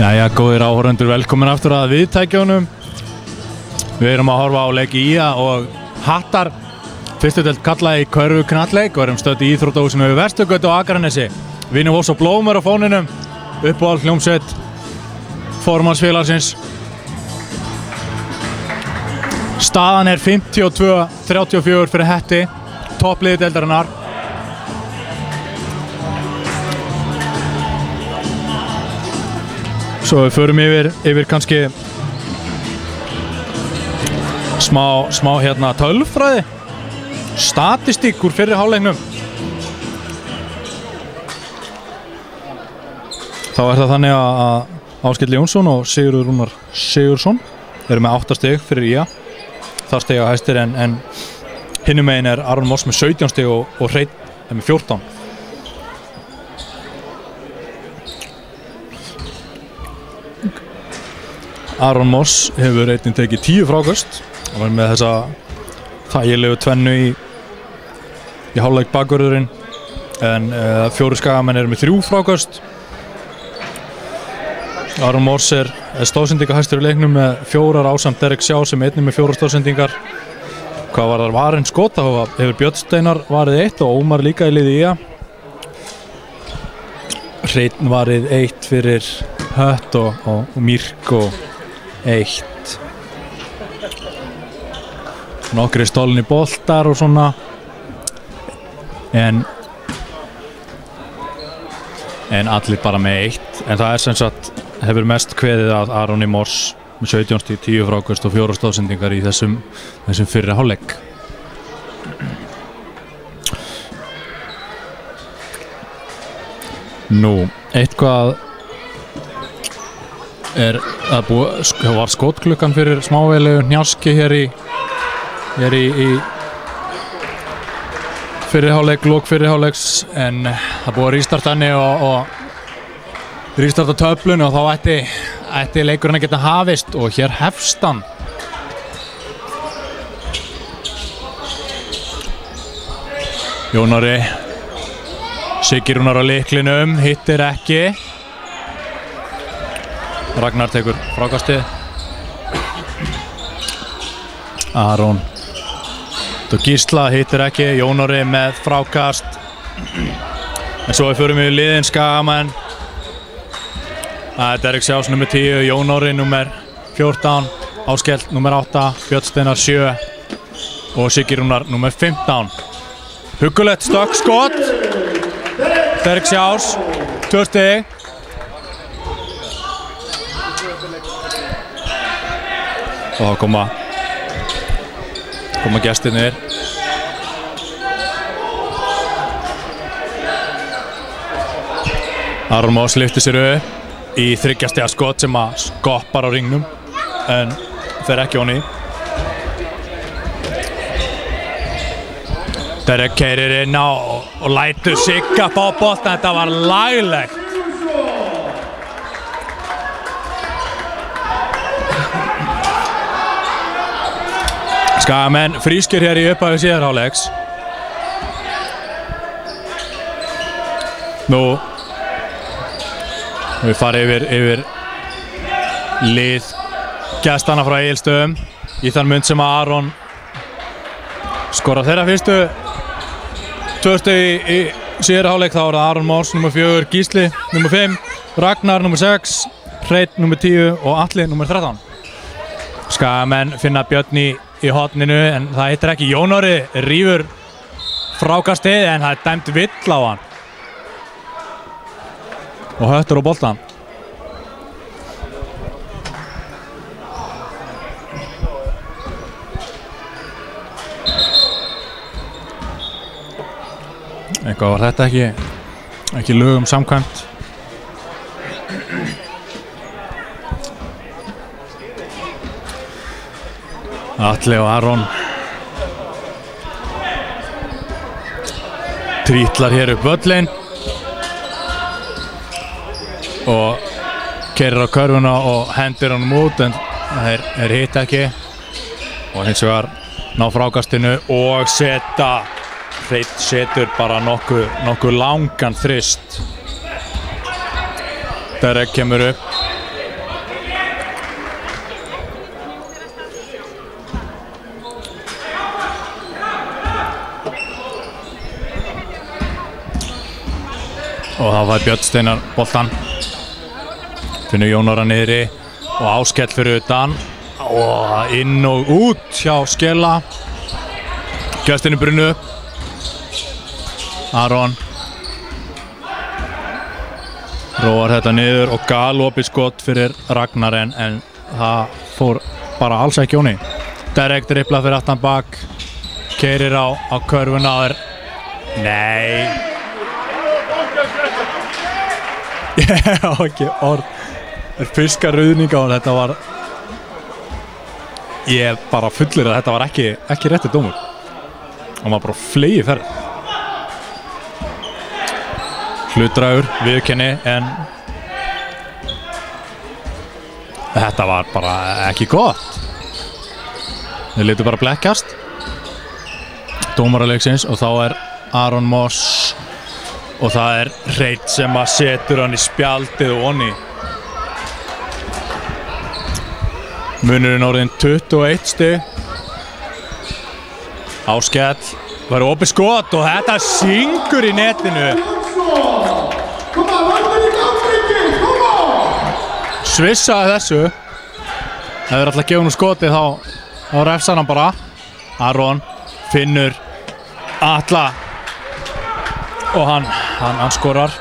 Jæja, góðir áhorfendur, velkomin aftur að viðtækjunum. Við erum að horfa á leik IA og Hattar, fyrstu deild karla í körfu knallleik og erum stödd í íþróttahúsinu við Vesturgötu á Akranesi. Vinur Voss og Blómur á fóninum, uppáhald hljómsveit formannsfélagsins. Staðan er 52-34 fyrir Hetti, toppliði deildarinnar. Svo við förum yfir kannski smá hérna tölfræði, statistík úr fyrri hálfleiknum. Þá er það þannig að Áskell Jónsson og Sigurður Rúnar Sigurðsson eru með 8 stig fyrir IA. Það stiga hæstir en hinum megin er Aron Moss með 17 stig og Hreinn með 14. Aron Moss hefur einnig tekið 10 fráköst og var með þessa þægilegu tvennu í hálfleik bakvörðurinn en 4 skagamenn eru með 3 fráköst. Aron Moss er stóðsendingahæstur í leiknum með 4 ásamt Derek Sjá sem einnig með 4 stóðsendingar. Hvað var þar varinn skota hefur Björn Steinar varið 1 og Ómar líka í liði IA. Hreinn varið 1 fyrir Hött og Mirko 1. Nokkri stolni boltar og svona. En allir bara með 1. En það sem sagt hefur mest kveðið að Aroni Mors með 17 stig, 10 frákast og 4 stóðsendingar í þessum fyrri hálfleik. Nú, eitthvað var skotklukkan fyrir smávegilegu hnjaski hér í fyrri hálfleik, lok fyrri hálfleiks, en það búið að rístarta henni og rístarta töflun og þá ætti leikurinn að geta hafist og hér hefst hann. Jón Orri Siggi Rúnar á lyklinum, hittir ekki. Ragnar tekur frákastið. Aron Gísla hittir ekki, Jón Orri með frákast. En svo förum við í liðin Skagamenn. Það er Derek Sjás nummer 10, Jón Orri nummer 14, Áskell nummer 8, Björn Steinar 7 og Siggi Rúnar nummer 15. Huggulegt stökkskot. Derek Sjás, 2 stig. Og þá koma gestirnir. Aron Moss lyftir sér upp í 3 stiga skot sem að skoppar á ringnum en fer ekki onni. Derek keyrir inn á og lætur Sigga fá boltann. Þetta var laglegt. Skagamenn frískir hér í upphafi síðari hálfleiks. Nú við farið yfir lið gestana frá Egilsstöðum í þann mund sem að Aron skorar þeirra fyrstu 2 stig í síðari hálfleik. Þá er það Aron Mors nummer 4, Gísli nummer 5, Ragnar nummer 6, Hreinn nummer 10 og Atli nummer 13. Skagamenn finna Björn í horninu en það hittir ekki. Jón Orri rífur frákastið en það er dæmt vill á hann og Höttur á boltan. Eitthvað var þetta ekki lögum samkvæmt. Atli og Aron trítlar hér upp völlinn og keyrir á körfuna og hendir honum út en þeir hitta ekki og hins vegar ná frákastinu og Hreinn setur bara nokkuð langan þrist. Derek kemur upp. Og þá var Björn Steinar boltan. Finnur Jón Orra niðri og Áskell fyrir utan og inn og út hjá Skella. Gestinni brunnu upp. Aron róar þetta niður og galopið skot fyrir Ragnar en það fór bara alls ekki onni. Derek dribblar fyrir aftan bak, keyrir á körfuna og nei. Ég á ekki orð. Fiskar ruðninga og þetta var ég bara fullir að þetta var ekki rétti dómur. Og maður bara flegi ferð. Hlutdragur, viðurkenni, en þetta var bara ekki gott. Þeir litu bara blekkjast. Dómaraleiksins og þá er Aron Moss og það er Hreinn sem að setur hann í spjaldið og onni. Munurinn orðinn 21 stig. Áskell var opið skot og þetta syngur í netinu. Svissaði þessu. Hefur alltaf gefið nú skotið þá refsar hann bara. Aron finnur Atla og hann skorar.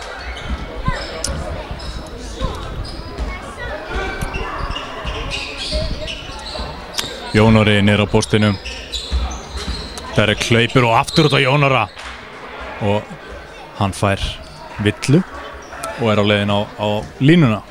Jón Orri niður á póstinum. Það hlaupur og aftur út á Jón Orra og hann fær villu og á leiðin á línuna.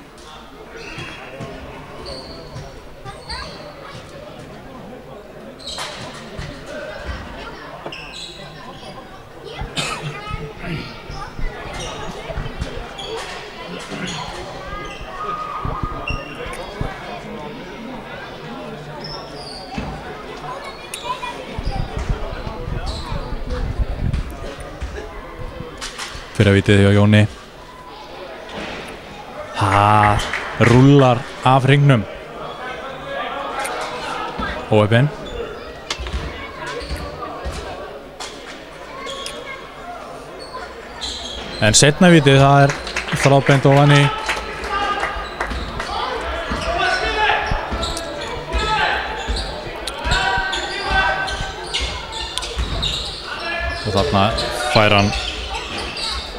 Fyrir að vitið hjá Jóni. Rúllar af hringnum. Óheppinn. En seinna vitið það þráðbeint ofan í. Og þarna fær hann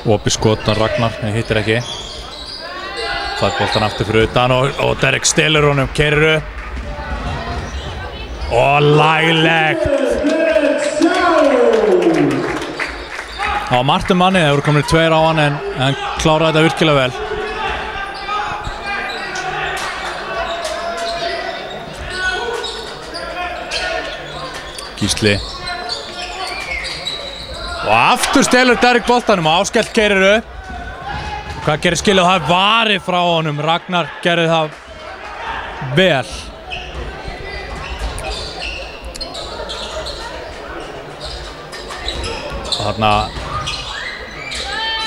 opið skotan Ragnar, en hittir ekki. Fær boltan aftur fyrir utan og Derek stelur honum, keyrir upp. Og laglegt. Það var margt manni, það voru komin 2 á hann en hann kláraði þetta virkilega vel. Gísli. Og aftur stelur Derek boltanum og Áskell keyrir upp. Hvað gerir skil og það varið frá honum. Ragnar gerði það vel. Og þarna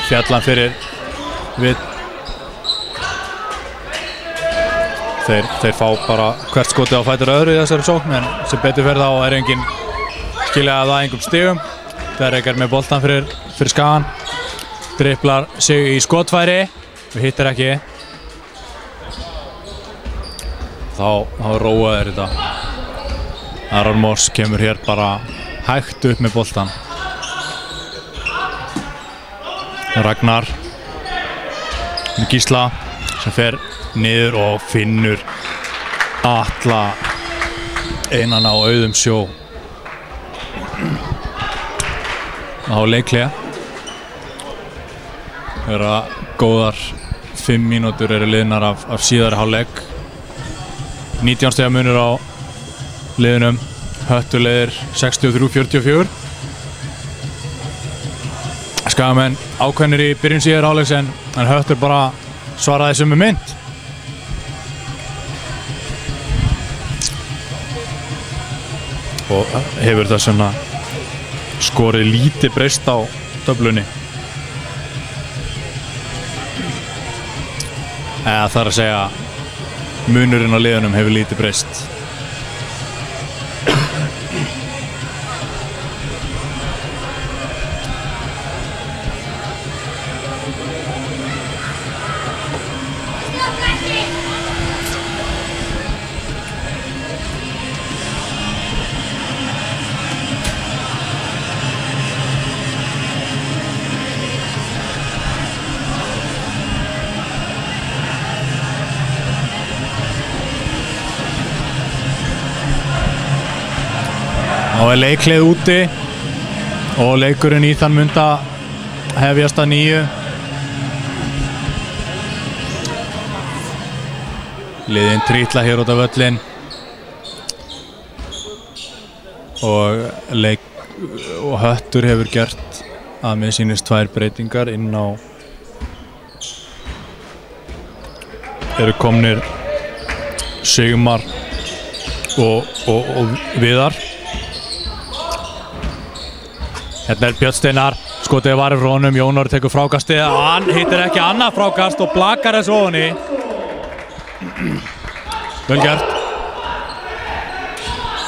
fjallan fyrir við. Þeir fá bara hvert skotið á fætur öðru í þessari sókn en sem betur fyrir þá engin skilja að það engum stigum. Derek með boltan fyrir Skagan. Dribblar sig í skotfæri. Við hittir ekki. Þá róaður þetta. Aron Moss kemur hér bara hægt upp með boltan. Ragnar með Gísla sem fer niður og finnur Atla einan á auðum sjó. Á leiklega. Það góðar 5 mínútur liðnar af síðari hálfleik. 19 stiga munur á liðunum. Höttur leiðir 63-44. Skagamenn ákveðnir í byrjun síðari hálfleiks en Höttur bara svaraði sömu mynd. Og hefur það svona skorið lítið breyst á töflunni. Eða það að segja munurinn á liðunum hefur lítið breyst. Þá leikleið úti og leikurinn í þann munda hefjast að 9. Liðin trítla hér út af völlin og Höttur hefur gert að mér sýnist 2 breytingar inn á. Eru komnir Sigmar og Viðar. Hérna Björn Steinar, skotið var frá honum, Jón Orri tekur frákastið, hann hittir ekki annað frákast og blakar þessu ofan í. Vel gert.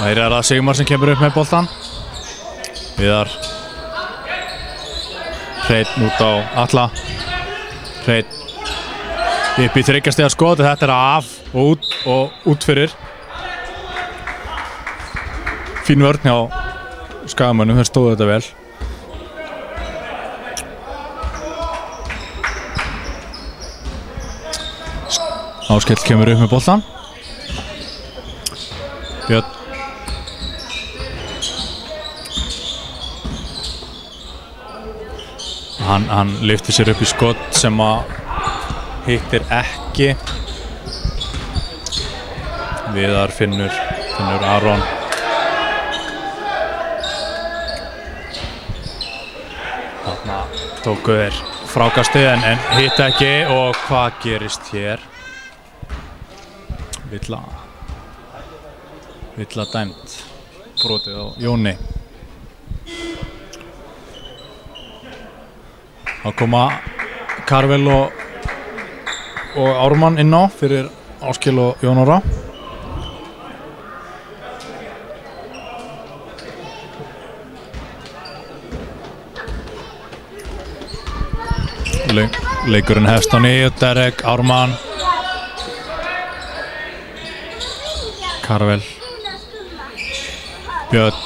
Það er að Sigmar sem kemur upp með boltan. Viðar Hreinn út á Atla. Hreinn upp í 3 stiga skot. Þetta af og út fyrir. Fín vörn hjá Skagamönnum, þeir stóðu þetta vel. Áskell kemur upp með boltan. Björn hann lyftir sér upp í skot sem að hittir ekki. Viðar finnur Aron. Þarna tóku þeir frákastið en hitt ekki og hvað gerist hér? Villa dæmt brotið á Jóni. Þá koma Karvel og Ármann inn á fyrir Áskell og Jón Orra. Leikurinn hefst á nýju. Derek, Ármann, Karvel, Björn.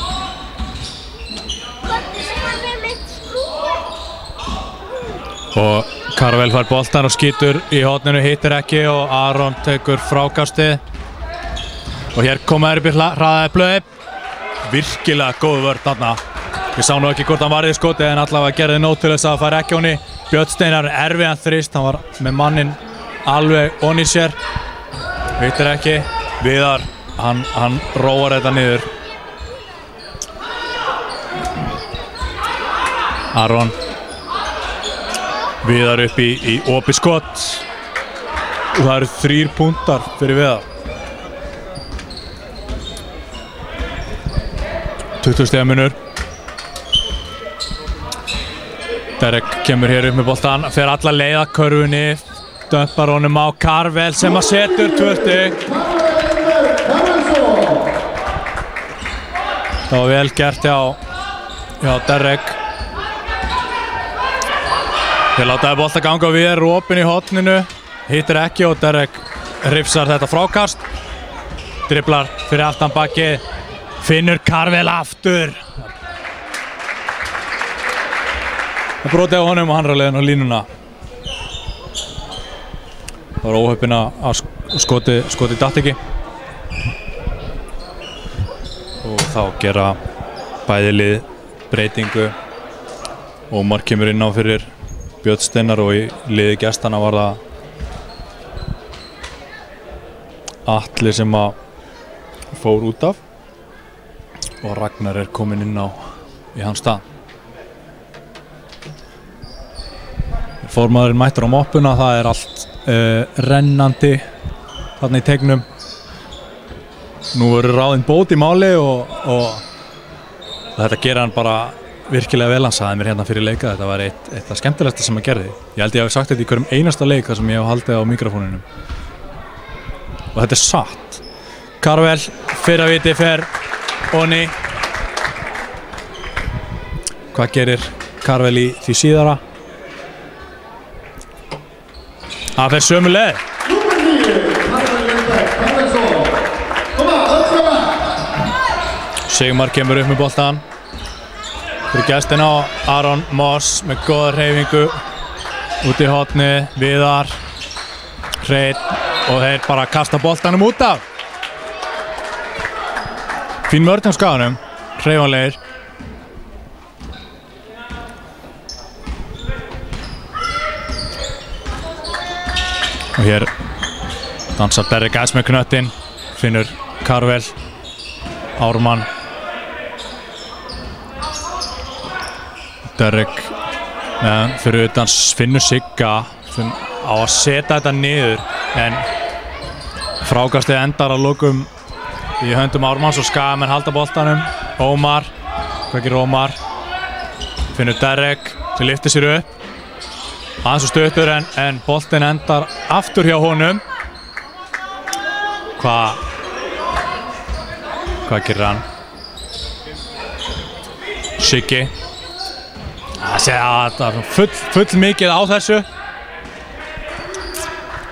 Og Karvel fær boltan og skýtur í horninu, hittir ekki og Aron tekur frákastið. Og hér koma þeir upp í hraðaði blöð. Virkilega góð vörn þarna. Ég sá nú ekki hvort hann varði skotið en allavega gerði nóg til þess að það fær ekki honni. Björn Steinar erfiðan þrist, hann var með mannin alveg onni sér. Hittir ekki. Viðar, hann róar þetta niður. Aron. Viðar upp í opið skott og það eru 3 punktar fyrir Viðar. 20 stiga munur. Derek kemur hér upp með boltan, fer alla leið að körfunni, dömpar honum á Karvel sem að setur 2 stig. Það var vel gert hjá Derek. Þeir látaði bolta ganga og Viðar er opinn í horninu, hittir ekki og Derek hrifsar þetta frákast. Driblar fyrir aftan bakið, finnur Karvel aftur. Það brotið á honum og hann ráðleiðin á línuna. Það var óheppinn að skoti datt ekki. Og þá gera bæði lið breytingu. Ómar kemur inn á fyrir Björn Steinar og í liði gestana var það Atli sem að fór út af og Ragnar er kominn inn á í hans stað. Formaðurinn mættur á moppuna, það er allt rennandi þarna í tegnum. Nú verður ráðinn bót í máli og þetta gera hann bara virkilega vel. Hann sagði mér hérna fyrir leika, þetta var eitt af skemmtilegsta sem hann gerði. Ég held ég hafi sagt þetta í hverjum einasta leik þar sem ég hef haldið á mikrofóninum. Og þetta er satt. Karvel, fyrra viti fer onni. Hvað gerir Karvel í því síðara? Það fer sömu leið. Sigmar kemur upp með boltan. Fyrir gestina á Aron Moss með góða hreyfingu út í horni. Viðar, Hreinn og þeir bara kasta boltanum út af. Fín vörn hjá Skaganum, hreyfanlegir. Og hér dansar Derek Ass með knöttin, finnur Karvel, Ármann. Derek fyrir utan finnur Sigga á að setja þetta niður en frákastið endar að lokum í höndum Ármanns og Skagamenn halda boltanum. Ómar, hvað gerir Ómar? Finnur Derek sem lyftir sér upp. Aðeins og stuttur en boltin endar aftur hjá honum. Hvað Hvað gerir hann? Siggi. Það segja að það er full mikið á þessu.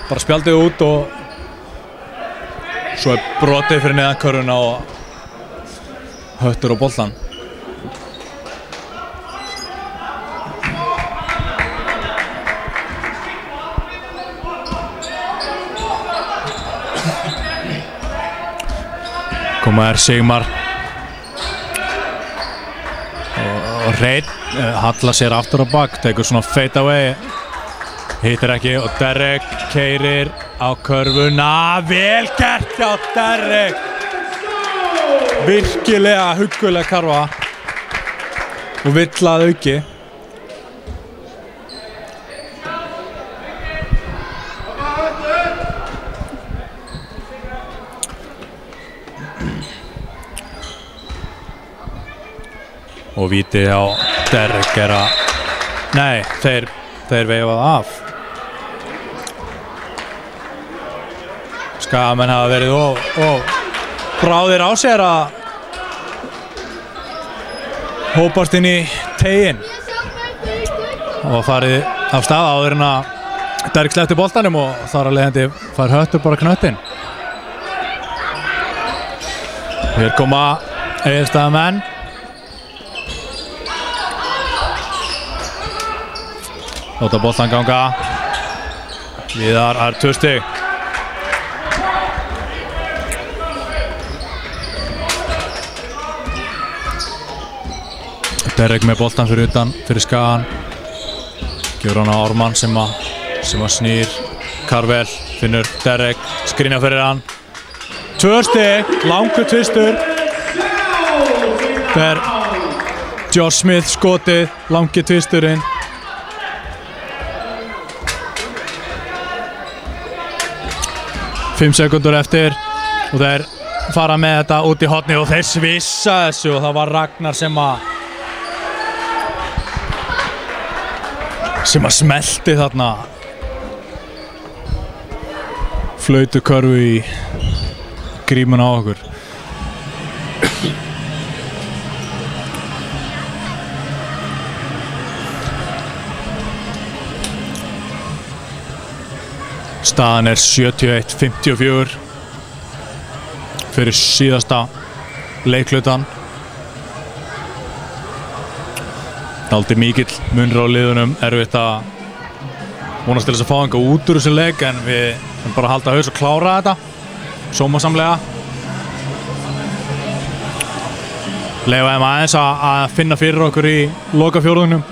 Bara spjaldið út og svo brotið fyrir neðan körfuna og höttur á boltan. Koma Sigmar og Hreinn hallar sér aftur á bak, tekur svona fade away, hittir ekki og Derek keyrir á körfuna, vel gert hjá Derek, virkilega huggulega karfa og vill að auki. Og vítið á Derek að... Nei, þeir veifað af. Skagamenn hafa verið og bráðir á sér að hópast inn í teiginn. Það var farið af stað áður en að Derek sleppti boltanum og þar að leiðandi fær höttur bara knöttinn. Hér koma Egilsstaðamenn. Láta boltan ganga. Viðar er 2 stig. Derek með boltan fyrir utan, fyrir Skagan. Gefur hann á Ármann sem að snýr. Karvel finnur Derek, skrinja fyrir hann. 2 stig, langur tvistur. Der Josh Smith skotið, langi tvisturinn. 5 sekúndur eftir og þeir fara með þetta út í horni og þeir svissa þessu og það var Ragnar sem að smelti þarna flautukörfu í grímun á okkur. Staðan er 71-54 fyrir síðasta leiklutan. Dálítið mikill munur á liðunum, erfitt að vonast til þess að fá eitthvað út úr þessu leik en við erum bara að halda haus og klára þetta sómasamlega. Leyfa þeim aðeins að finna fyrir okkur í lokafjórðungnum.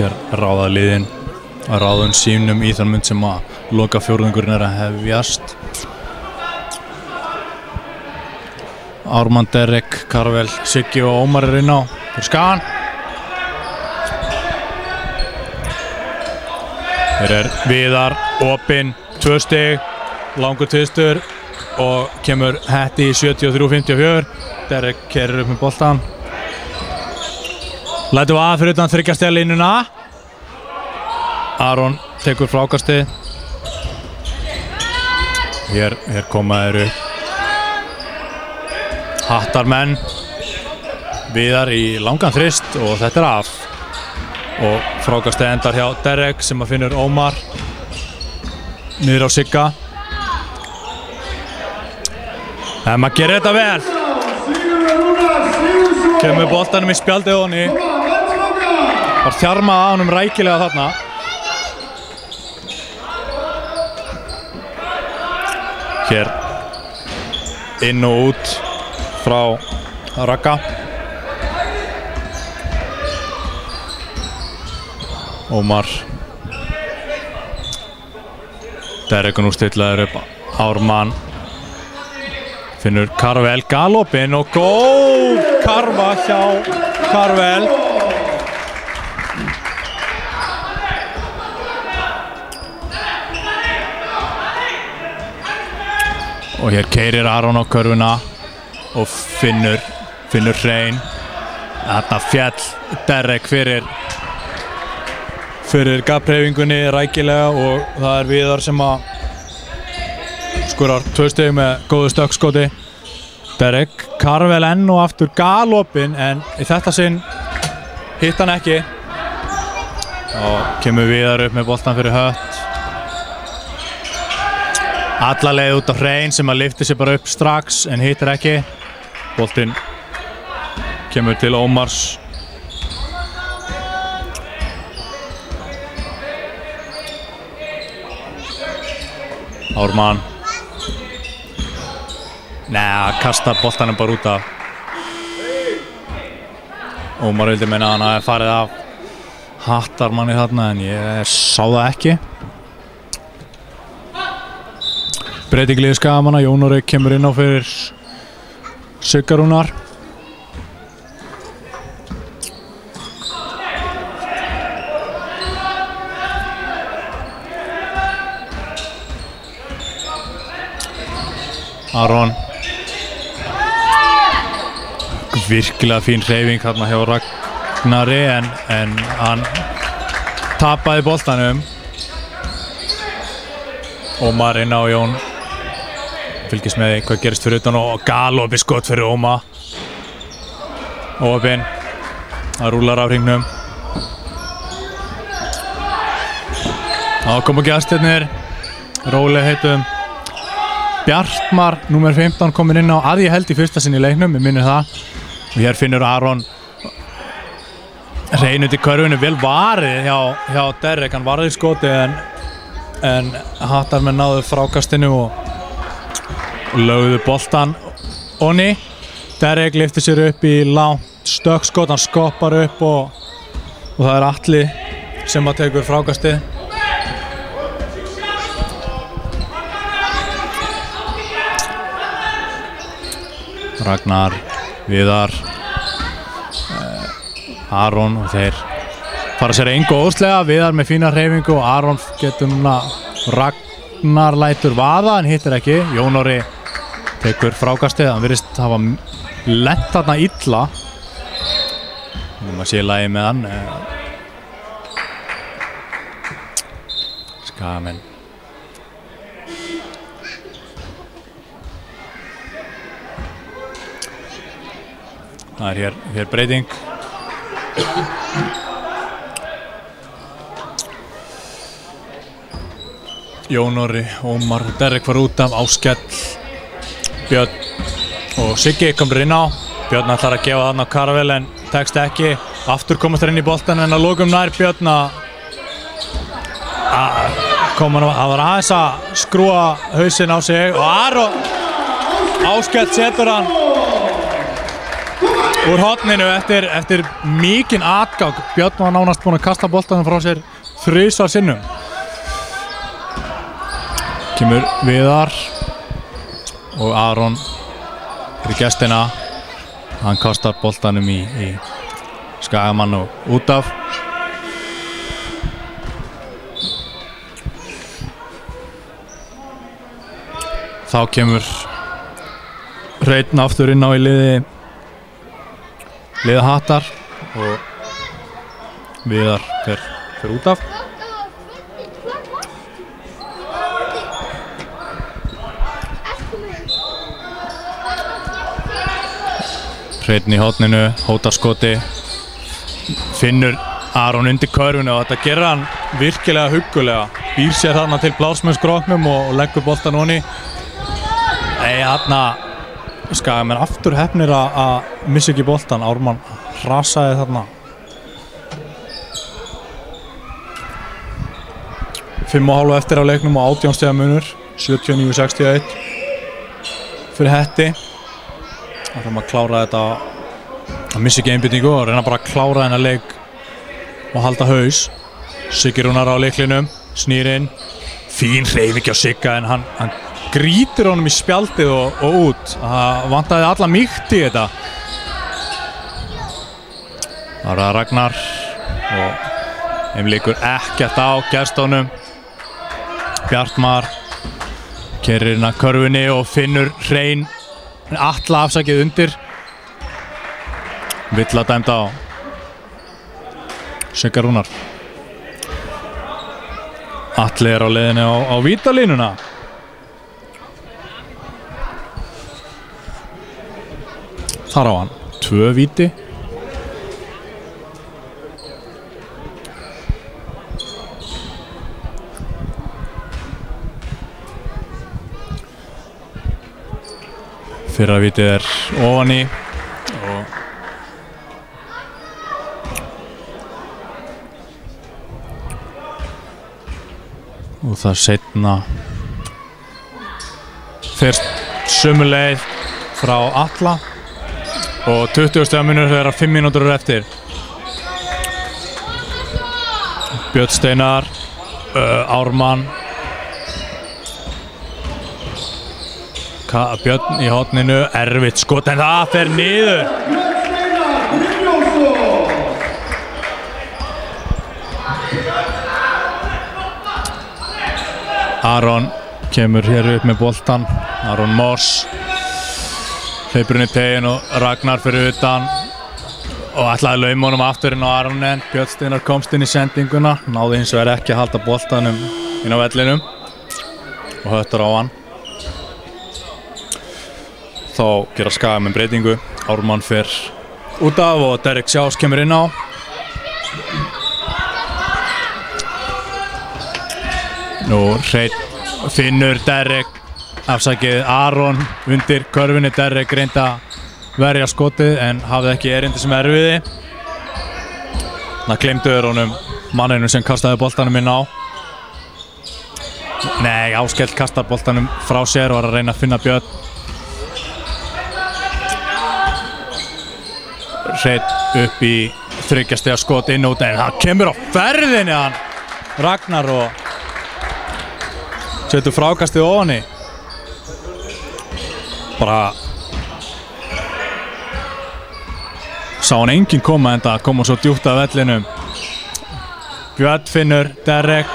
Hér ráða liðin að ráðun sínum í þann mynd sem að lokafjórðungurinn er að hefjast. Ármann, Derek, Karvel, Siggi og Ómar er inn á fyrir Skagan. Hér er Viðar, opinn, 2 stig, langur tvistur og kemur Hetti í 73-54. Derek keyrir upp með boltan. Lætum við að fyrir utan 3 stiga línuna. Aron tekur frákastið. Hér koma þeir upp. Hattarmenn. Viðar í langan þrist og þetta er af. Og frákastið endar hjá Derek sem að finnur Ómar. Niður á Sigga. En maður gerir þetta vel. Kemur boltanum í spjaldið honni. Var þjarmað á honum rækilega þarna. Hér inn og út frá Ragga. Ómar Derek nú stillaður upp Ármann finnur Karvel galopin og góð karfa hjá Karvel og hér keyrir Aron á körfuna og finnur hrein þarna fjall Derek fyrir gafnhreyfingunni rækilega og það Viðar sem að skorar 2 stig með góðu stökkskoti. Derek Karvel enn og aftur galopin en í þetta sinn hitt hann ekki og kemur Viðar upp með boltan fyrir Hött alla leið út á hrein sem að lyfti sig bara upp strax en hittir ekki. Boltinn kemur til Ómars Ármann kastar boltanum bara út af Ómar vildi meina að hann hafi farið af Hattarmanni þarna en ég sá það ekki. Breyting liði Skagamanna, Jón Orri kemur inn á fyrir Sigga Rúnar. Aron virkilega fín hreyfing þarna hjá Ragnari en hann tapaði boltanum. Ómar inn á Jón fylgist með hvað gerist fyrir utan og galopi skot fyrir Óma Óapinn það rúlar á hringnum þá koma gestirnir róleg heitum Bjartmar númer 15 komin inn á að ég held í fyrsta sinn í leiknum, ég minnir það og hér finnur Aron hrein út í körfunni vel varið hjá Derek, hann varði skoti en Hattarmenn náðu frákastinu og lögðu boltan onni. Derek lyfti sér upp í langt stökkskot, hann skoppar upp og það Atli sem að tekur frákastið. Ragnar, Viðar, Aron og þeir fara sér engu óslega, Viðar með fína hreyfingu og Aron getur núna Ragnar lætur vaða en hittir ekki. Jón Orri tekur frákastið, hann virðist hafa lent þarna illa. Maður sé lagi með hann. Skagamenn. Það hér breyting. Jón Orri, Ómar og Derek var út af, Áskell, Björn og Siggi komur inn á. Björn ætlar að gefa þarna á Karvel en tekst ekki. Aftur komast þær inn í boltan en að lokum nær Björn að koma hann var aðeins að skrúa hausinn á sig og Aron Áskell setur hann úr horninu eftir mikinn atgang. Björn var nánast búinn að kasta boltanum frá sér 3 sinnum. Kemur Viðar og Aron fyrir gestina. Hann kastar boltanum í Skagamann og út af. Þá kemur Hreinn aftur inn á í liði Hattar og Viðar fer út af. Hreinn í horninu, hótar skoti, finnur Aron undir körfunni og þetta gerir hann virkilega huggulega. Býr sér þarna til blásmennskróknum og leggur boltan onni. Þarna Skagamenn aftur hefnir að missa ekki boltan. Ármann hrasaði þarna. 5,5 eftir á leiknum og 18 stiga munur, 79-61 fyrir Hetti. Það þarf að klára þetta að missa ekki einbyttingu og reyna bara að klára þennan leik og halda haus. Siggi Rúnar á lyklinum, snýr inn, fín hreyfing á Sigga en hann grítur honum í spjaldið og út. Það vantaði alla mýkt í þetta. Það var Ragnar og þeim líkur ekkert á gestónum. Bjartmar keyrir inn að körfunni og finnur hrein Atla afsakið undir. Villa dæmd á Sigga Rúnar. Atli á leiðinni á vítalínuna. Þar á hann 2 víti. Fyrra vítið ofan í og það seinna fyrst sömu leið frá Atla og 20 stiga munur þegar 5 mínútur eru eftir. Björn Steinar, Ármann, Björn í horninu, erfitt skot en það fer niður. Aron kemur hér upp með boltan, Aron Mors hleypur inn í tegin og Ragnar fyrir utan og ætlaði að lauma honum aftur inn á Aron en Björn Steinar komst inn í sendinguna, náði hins vegar ekki að halda boltanum inn á vellinum og höttur á hann. Þá gera Skagamenn breytingu, Ármann fer út af og Derek Sjás kemur inn á. Nú hreinn finnur Derek afsakið Aron undir körfunni. Derek reyndi að verja skotið en hafði ekki erindi sem erfiði. Það gleymduður honum manninu sem kastaði boltanum inn á. Nei, Áskell kastar boltanum frá sér og var að reyna að finna Björn. Hreinn upp í 3 stiga skot inn út en það kemur á ferðinni hann Ragnar og setur frákastið ofan í. Bara sá hann enginn koma en það kom svo djúpt af vellinum. Björn finnur Derek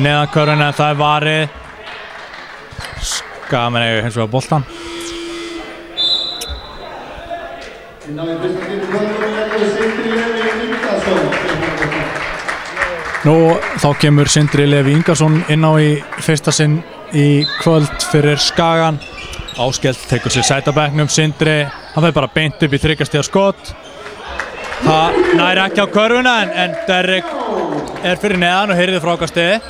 neðan körfunni en það er varið. Skagamenn eiga hins vegar boltan. Nú þá kemur Sindri Levi Ingarsson inn á í fyrsta sinn í kvöld fyrir Skagan. Áskell tekur sér sætabekknum. Sindri, hann fer bara beint upp í 3 stiga skot. Það nær ekki á körfuna en Derek er fyrir neðan og heyrði frákastið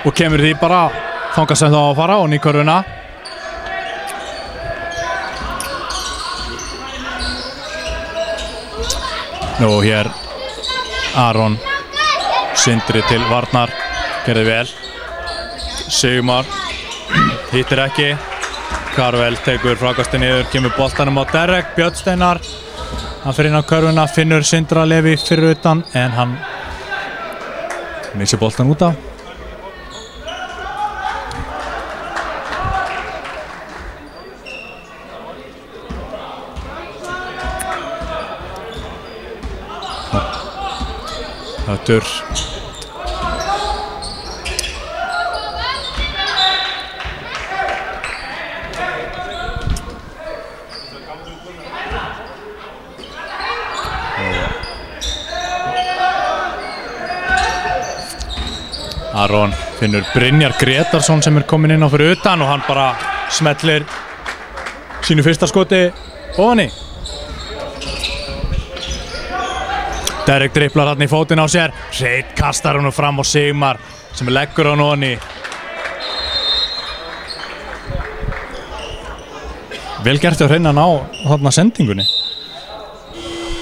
og kemur því bara þangað sem það á að fara og ný körfuna. Nú hér Aron, Sindri til varnar, gerði vel. Sigmar hittir ekki. Karvel tekur frákastið niður, kemur boltanum á Derek. Björn Steinar, hann fer inn á körfuna, finnur Sindra Levi fyrir utan en hann missir boltan út af. Höttur Aron finnur Brynjar Gretarsson sem er kominn inn á fyrir utan og hann bara smellir sínu fyrsta skoti ofan í. Derek driblar hann í fótinn á sér. Hreinn kastar hann fram á Sigmar sem leggur hann ofan í. Vel gert að Hreinn að ná þarna sendingunni.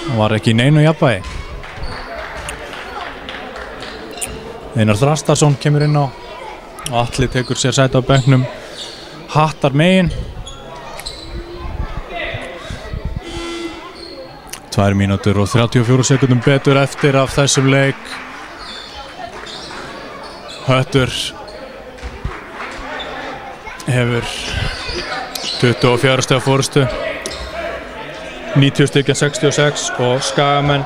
Það var ekki í neinu jafnvægi. Einar Þrastarsson kemur inn á og Atli tekur sér sæti á bekknum. Hattar megin. 2 mínútur og 34 sekundum betur eftir af þessum leik. Höttur hefur 24 stiga forystu, 90 stig 66 og Skagamenn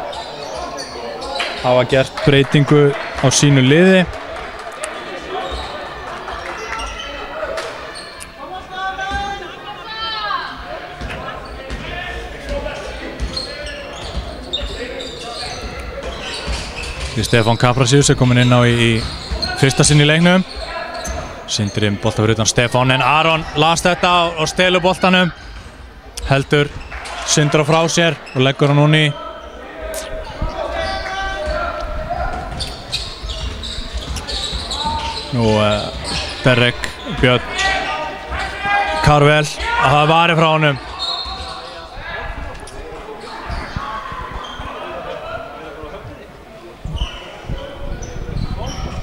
hafa gert breytingu á sínu liði. Stefán Kaprasíus komin inn á í fyrsta sinn í leiknum. Sindri bolta fyrir utan Stefán en Aron las þetta og stelur boltanum. Heldur Sindra frá sér og leggur hann núni. Nú Derek Björn Karvel að það var frá honum.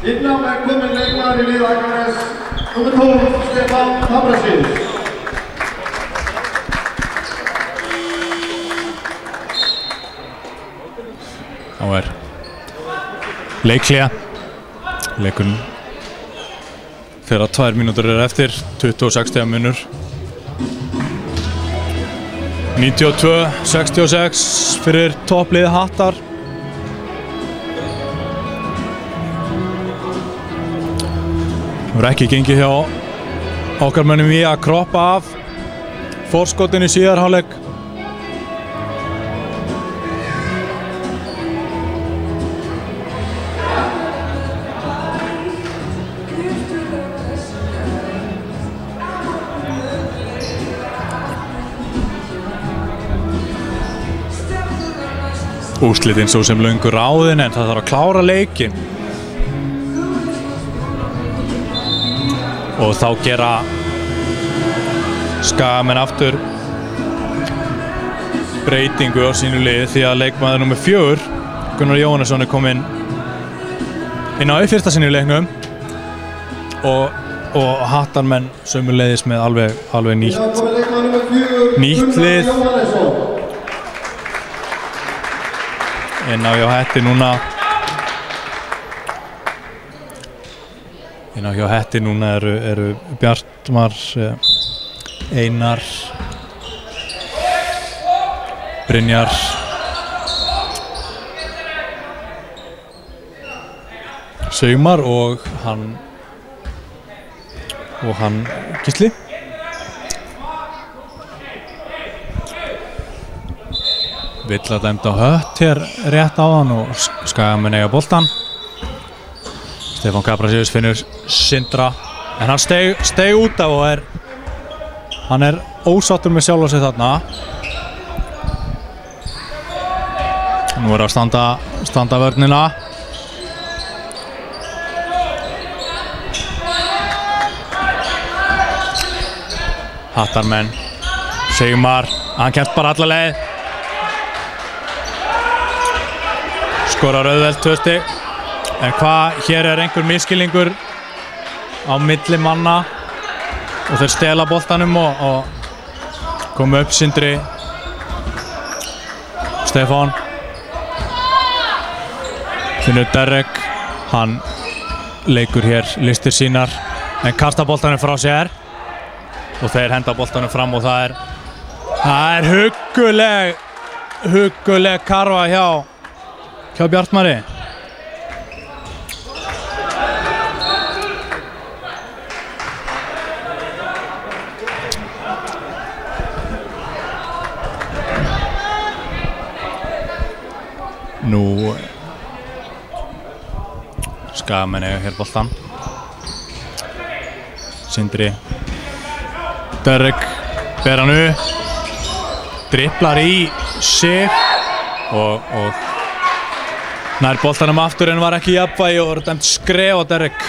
Innan er komin leikmaður í lið Akranes, númer 12, Stefán Kaprasíus.
Þá leikhlé. Leikurinn þegar 2 mínútur eftir, 26 stiga munur. 92-66 fyrir topplið Hattar. Það voru ekki gengið hjá okkar mönnum í að kroppa af forskotinu í síðari hálfleik. Úrslitin svo sem löngu ráðin en það þarf að klára leikinn. Og þá gera Skagamenn aftur breytingu á sínu liði því að leikmaður nummer 4, Gunnar Jóhannesson, kominn inn á fyrsta sinni í leiknum og Hattarmenn sömuleiðis með alveg nýtt lið. Inn á hjá Hetti núna. Inn á hjá Hetti núna eru Bjartmar, Einar, Brynjar, Saumar og hann Gísli. Villa dæmd á Hött hér rétt áðan og Skagamenn eiga boltan. Stefán Kaprasíus finnur Sindra en hann steig út af og hann er ósáttur með sjálfa sig þarna. Nú að standa vörnina. Hattarmenn, Sigmar, hann kemst bara alla leið. Skorar auðvelt 2 stig. En hér er einhver misskilningur á milli manna og þeir stela boltanum og koma upp Sindri. Stefán finnur Derek, hann leikur hér listir sínar en kastar boltanum frá sér og þeir henda boltanum fram og það er hugguleg karfa hjá Bjartmari. Nú Skagamenn eiga hér boltan. Sindri, Derek ber hann upp, dribblar í sig og nær boltanum aftur en var ekki í jafnvægi og var dæmt skref á Derek.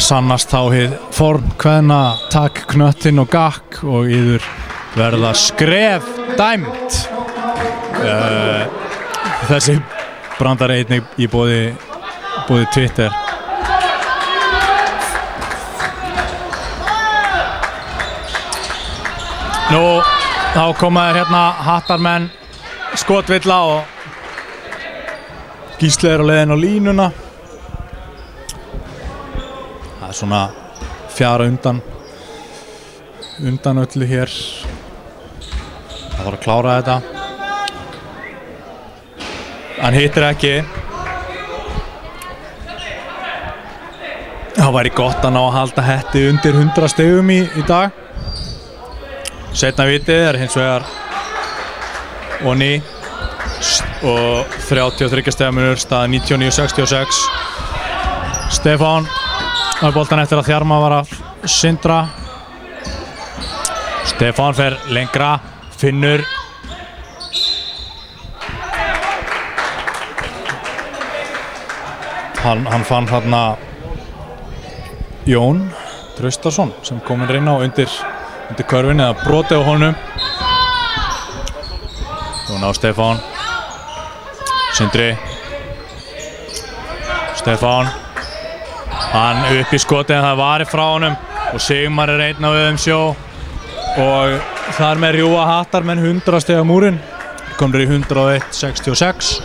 Sannast þá hið formkveðna takk knöttinn og gakk og yður verða skref dæmt. Þessi brandari einnig í boði Twitter. Nú, þá koma þér hérna hattarmenn skotvilla og Gísli á leiðin á línuna. Það svona fjara undan öllu hér. Það þarf að klára þetta. Hann hittir ekki. Það væri gott að ná að halda hetti undir 100 stigum í dag. Seinna vitið hins vegar Oni og 33 stigamunur, staða 99-66. Stefán á boltan eftir að þjarma var að syndra. Stefán fer lengra, finnur. Hann fann hérna Jón Traustason sem kom inn á undir körfin eða broti á honum. Núna á Stefán. Sindri. Stefán. Hann upp í skoti en það var frá honum og Sigmar einn á sjó og þar með rjúa hattarmenn 100 stiga múrin. Komur í 101-66.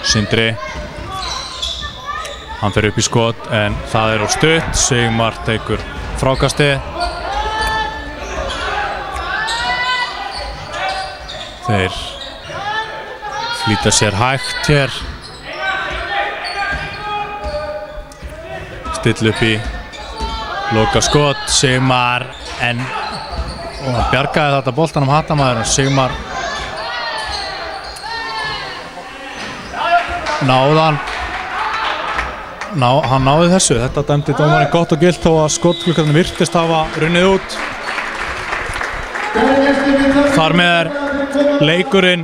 Sindri. Hann fer upp í skot en það úr stutt. Sigmar tekur frákastið. Þeir flýta sér hægt hér. Still upp í loka skot. Sigmar en hann bjargaði þetta boltanum hattamæður. Sigmar náðan. Hann náði þessu. Þetta dæmdi dómarinn gott og gilt þó að skotklukkarnir virtist hafa runnið út. Þar með leikurinn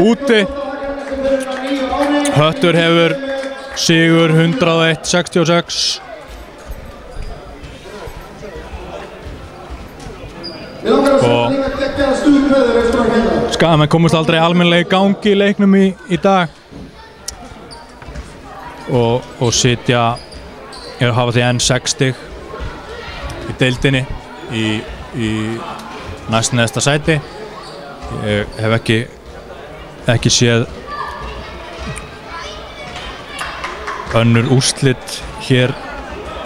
úti. Höttur hefur sigur 101-66. Og Skagamenn komust aldrei almennilega í gangi í leiknum í dag. Og sitja hafa því enn 6 stig í deildinni í næstneðsta sæti. Ég hef ekki séð önnur úrslit hér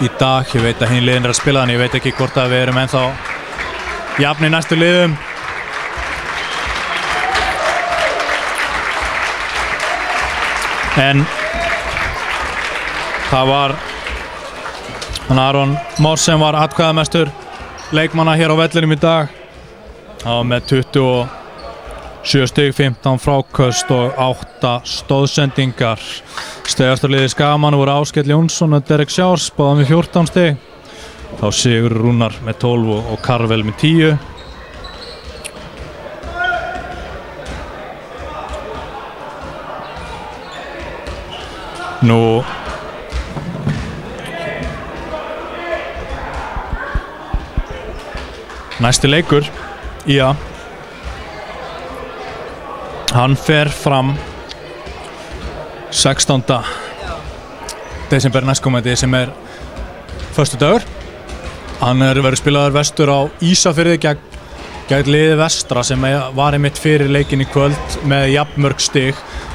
í dag. Ég veit að hin liðin að spila, en ég veit ekki hvort að við erum ennþá jafn í næstu liðum. En það var Aron Már sem var atkvæðamestur leikmanna hér á vellinum í dag. Það var með 27 stig, 15 fráköst og 8 stóðsendingar. Stegastarliði Skagamanna voru Áskell Jónsson og Derek Sjárs, báðum með 14 stig. Þá Sigur Rúnar með 12 og Karvel með 10. Nú næsti leikur, hann fer fram 16. desember næstkomandi sem föstudagur. Hann verður spilaður vestur á Ísafirði gegn liði Vestra sem var einmitt fyrir leikinn í kvöld með jafnmörg stig.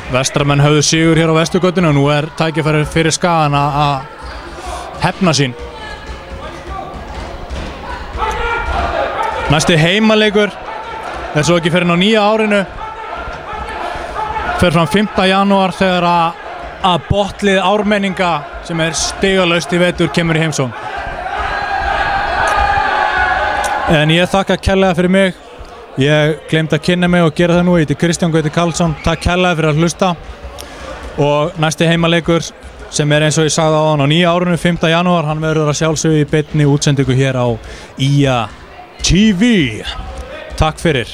Vestramenn höfðu sigur hér á Vesturgötunni og nú tækifæri fyrir Skagan að hefna sín. Næsti heimaleikur svo ekki fyrir á nýja árinu. Fer fram 5. janúar þegar að botnlið Ármenninga sem stigalaust í vetur kemur í heimsókn. En ég þakka kærlega fyrir mig. Ég gleymdi að kynna mig og gera það nú. Ég heiti Kristján Gauti Karlsson. Takk kærlega fyrir að hlusta. Og næsti heimaleikur sem eins og ég sagði áðan á nýja árinu 5. janúar, hann verður að sjálfsögðu í beinni útsendingu hér á IA TV. Takk fyrir.